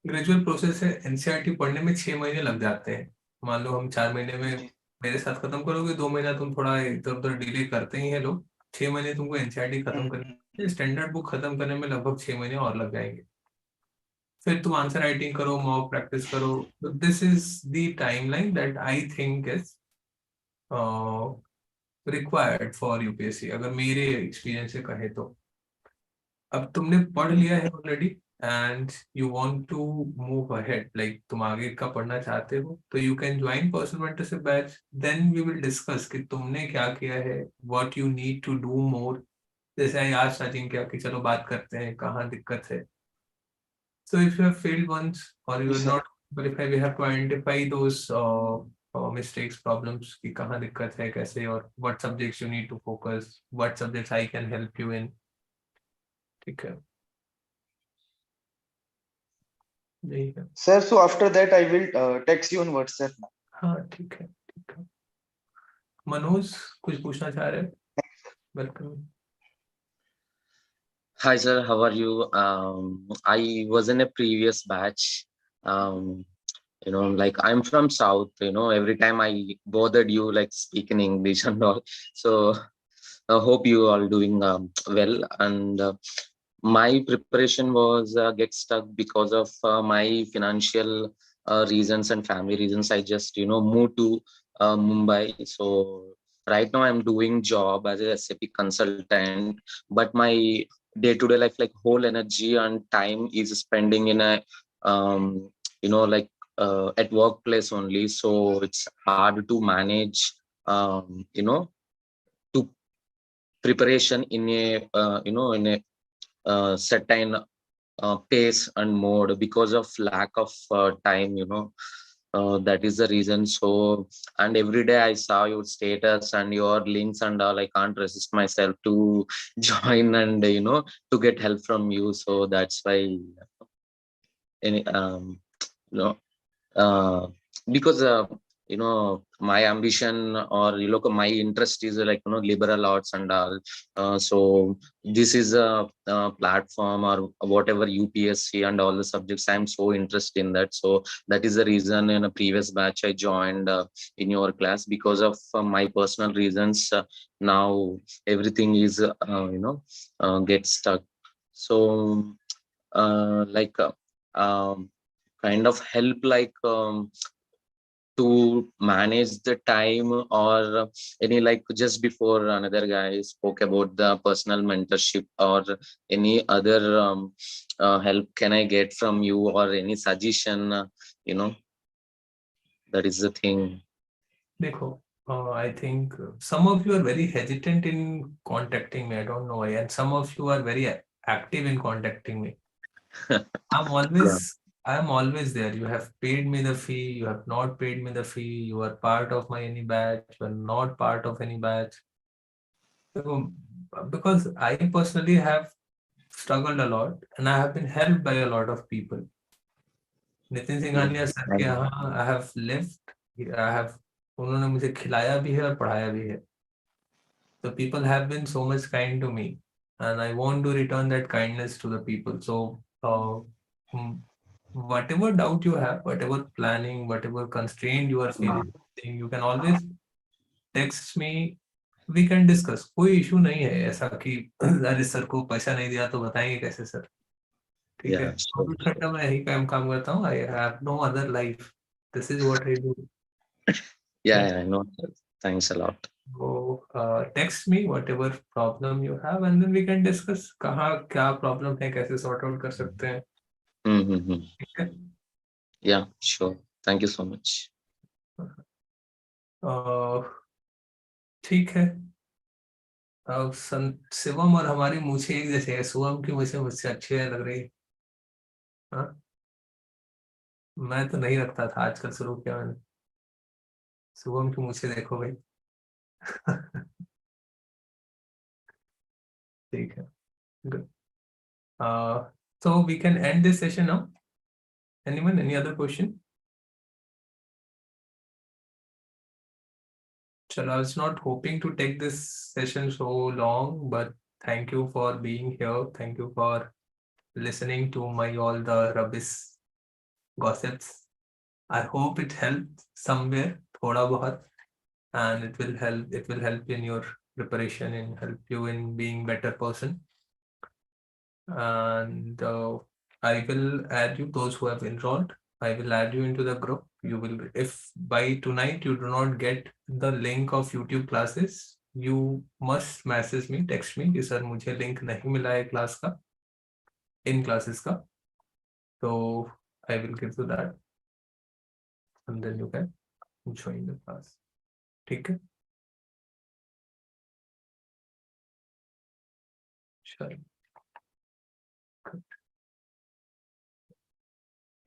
ग्रेजुअल प्रोसेस है. एनसीईआरटी पढ़ने में 6 महीने लग जाते हैं. मान लो हम 4 महीने में मेरे साथ खत्म करोगे, 2 महीना तुम थोड़ा इधर उधर डिले करते ही हैं लोग. 6 महीने तुमको एनसीईआरटी खत्म करने, स्टैंडर्ड बुक खत्म करने में लगभग 6 महीने और लग जाएंगे. फिर तुम आंसर राइटिंग करो, मॉक प्रैक्टिस करो. This is the timeline that I think is required for UPSC, अगर मेरे एक्सपीरियंस से कहे तो. अब तुमने पढ़ लिया है already and you want to move ahead, like तुम आगे का पढ़ना चाहते हो, तो you can join personal mentorship batch. Then we will discuss कि तुमने क्या किया है, what you need to do more. जैसे आज स्टार्टिंग किया कि चलो बात करते हैं कहाँ दिक्कत है. So if you have failed once or you are not qualified, we have to identify those mistakes, problems कि कहाँ दिक्कत है कैसे, और what subjects you need to focus, what subjects I can help you in. ठीक है, यही है। Sir, so after that I will text you on WhatsApp now. हाँ ठीक है, ठीक है। मनोज कुछ पूछना चाह रहे हैं? Welcome. Hi sir, how are you? I was in a previous batch. Like I'm from South, every time I bothered you like speaking English and all. So I hope you all doing well. And my preparation was get stuck because of my financial reasons and family reasons. I just, moved to Mumbai. So right now I'm doing job as a SAP consultant, but my day-to-day life, like whole energy and time is spending in a, like at workplace only. So it's hard to manage, to preparation in a, in a certain pace and mode because of lack of time, that is the reason. So, and every day I saw your status and your links and all, I can't resist myself to join and to get help from you. So that's why any you know uh, because my ambition or my interest is like liberal arts and all. So this is a platform or whatever UPSC and all the subjects, I'm so interested in that. So that is the reason in a previous batch I joined in your class. Because of my personal reasons, now everything is get stuck. So like kind of help like to manage the time, or any like just before another guy spoke about the personal mentorship, or any other help can I get from you, or any suggestion, you know that is the thing. देखो, I think some of you are very hesitant in contacting me. I don't know why, and some of you are very active in contacting me. I'm always there. You have paid me the fee. You have not paid me the fee. You are part of my any batch. You are not part of any batch. So, because I personally have struggled a lot, and I have been helped by a lot of people. Nitin Singhania sir के यहाँ I have lived. I have उन्होंने मुझे खिलाया भी है और पढ़ाया भी है. So people have been so much kind to me, and I want to return that kindness to the people. So whatever doubt you have, whatever planning, whatever constraint you are feeling, you can always text me. We can discuss. कोई issue नहीं है ऐसा कि अरे sir को पैसा नहीं दिया तो बताएंगे कैसे सर. ठीक है. खट्टा मैं यही काम करता हूँ. I have no other life. This is what I do. Yeah, I know. Thanks a lot. So text me whatever problem you have, and then we can discuss कहाँ क्या problem है, कैसे sort out कर सकते हैं. ठीक है. Yeah, sure. Thank you so much. ठीक है. शिवम और हमारी मूछें एक जैसे है. शिवम की मूछें मुझसे अच्छी लग रही. हाँ, मैं तो नहीं रखता था, आजकल शुरू किया मैंने. शिवम की मूछें देखो भाई. ठीक है. Good. So we can end this session now. Anyone? Any other question? Chalo, I was not hoping to take this session so long, but thank you for being here. Thank you for listening to my all the rubbish gossips. I hope it helped somewhere, thoda bahut, and it will help. It will help in your preparation and help you in being better person. And I will add you, those who have enrolled. I will add you into the group. You will, if by tonight you do not get the link of YouTube classes, you must message me, text me कि sir मुझे link नहीं मिला है class का, in classes का. So I will give you that, and then you can join the class. ठीक है. Sure.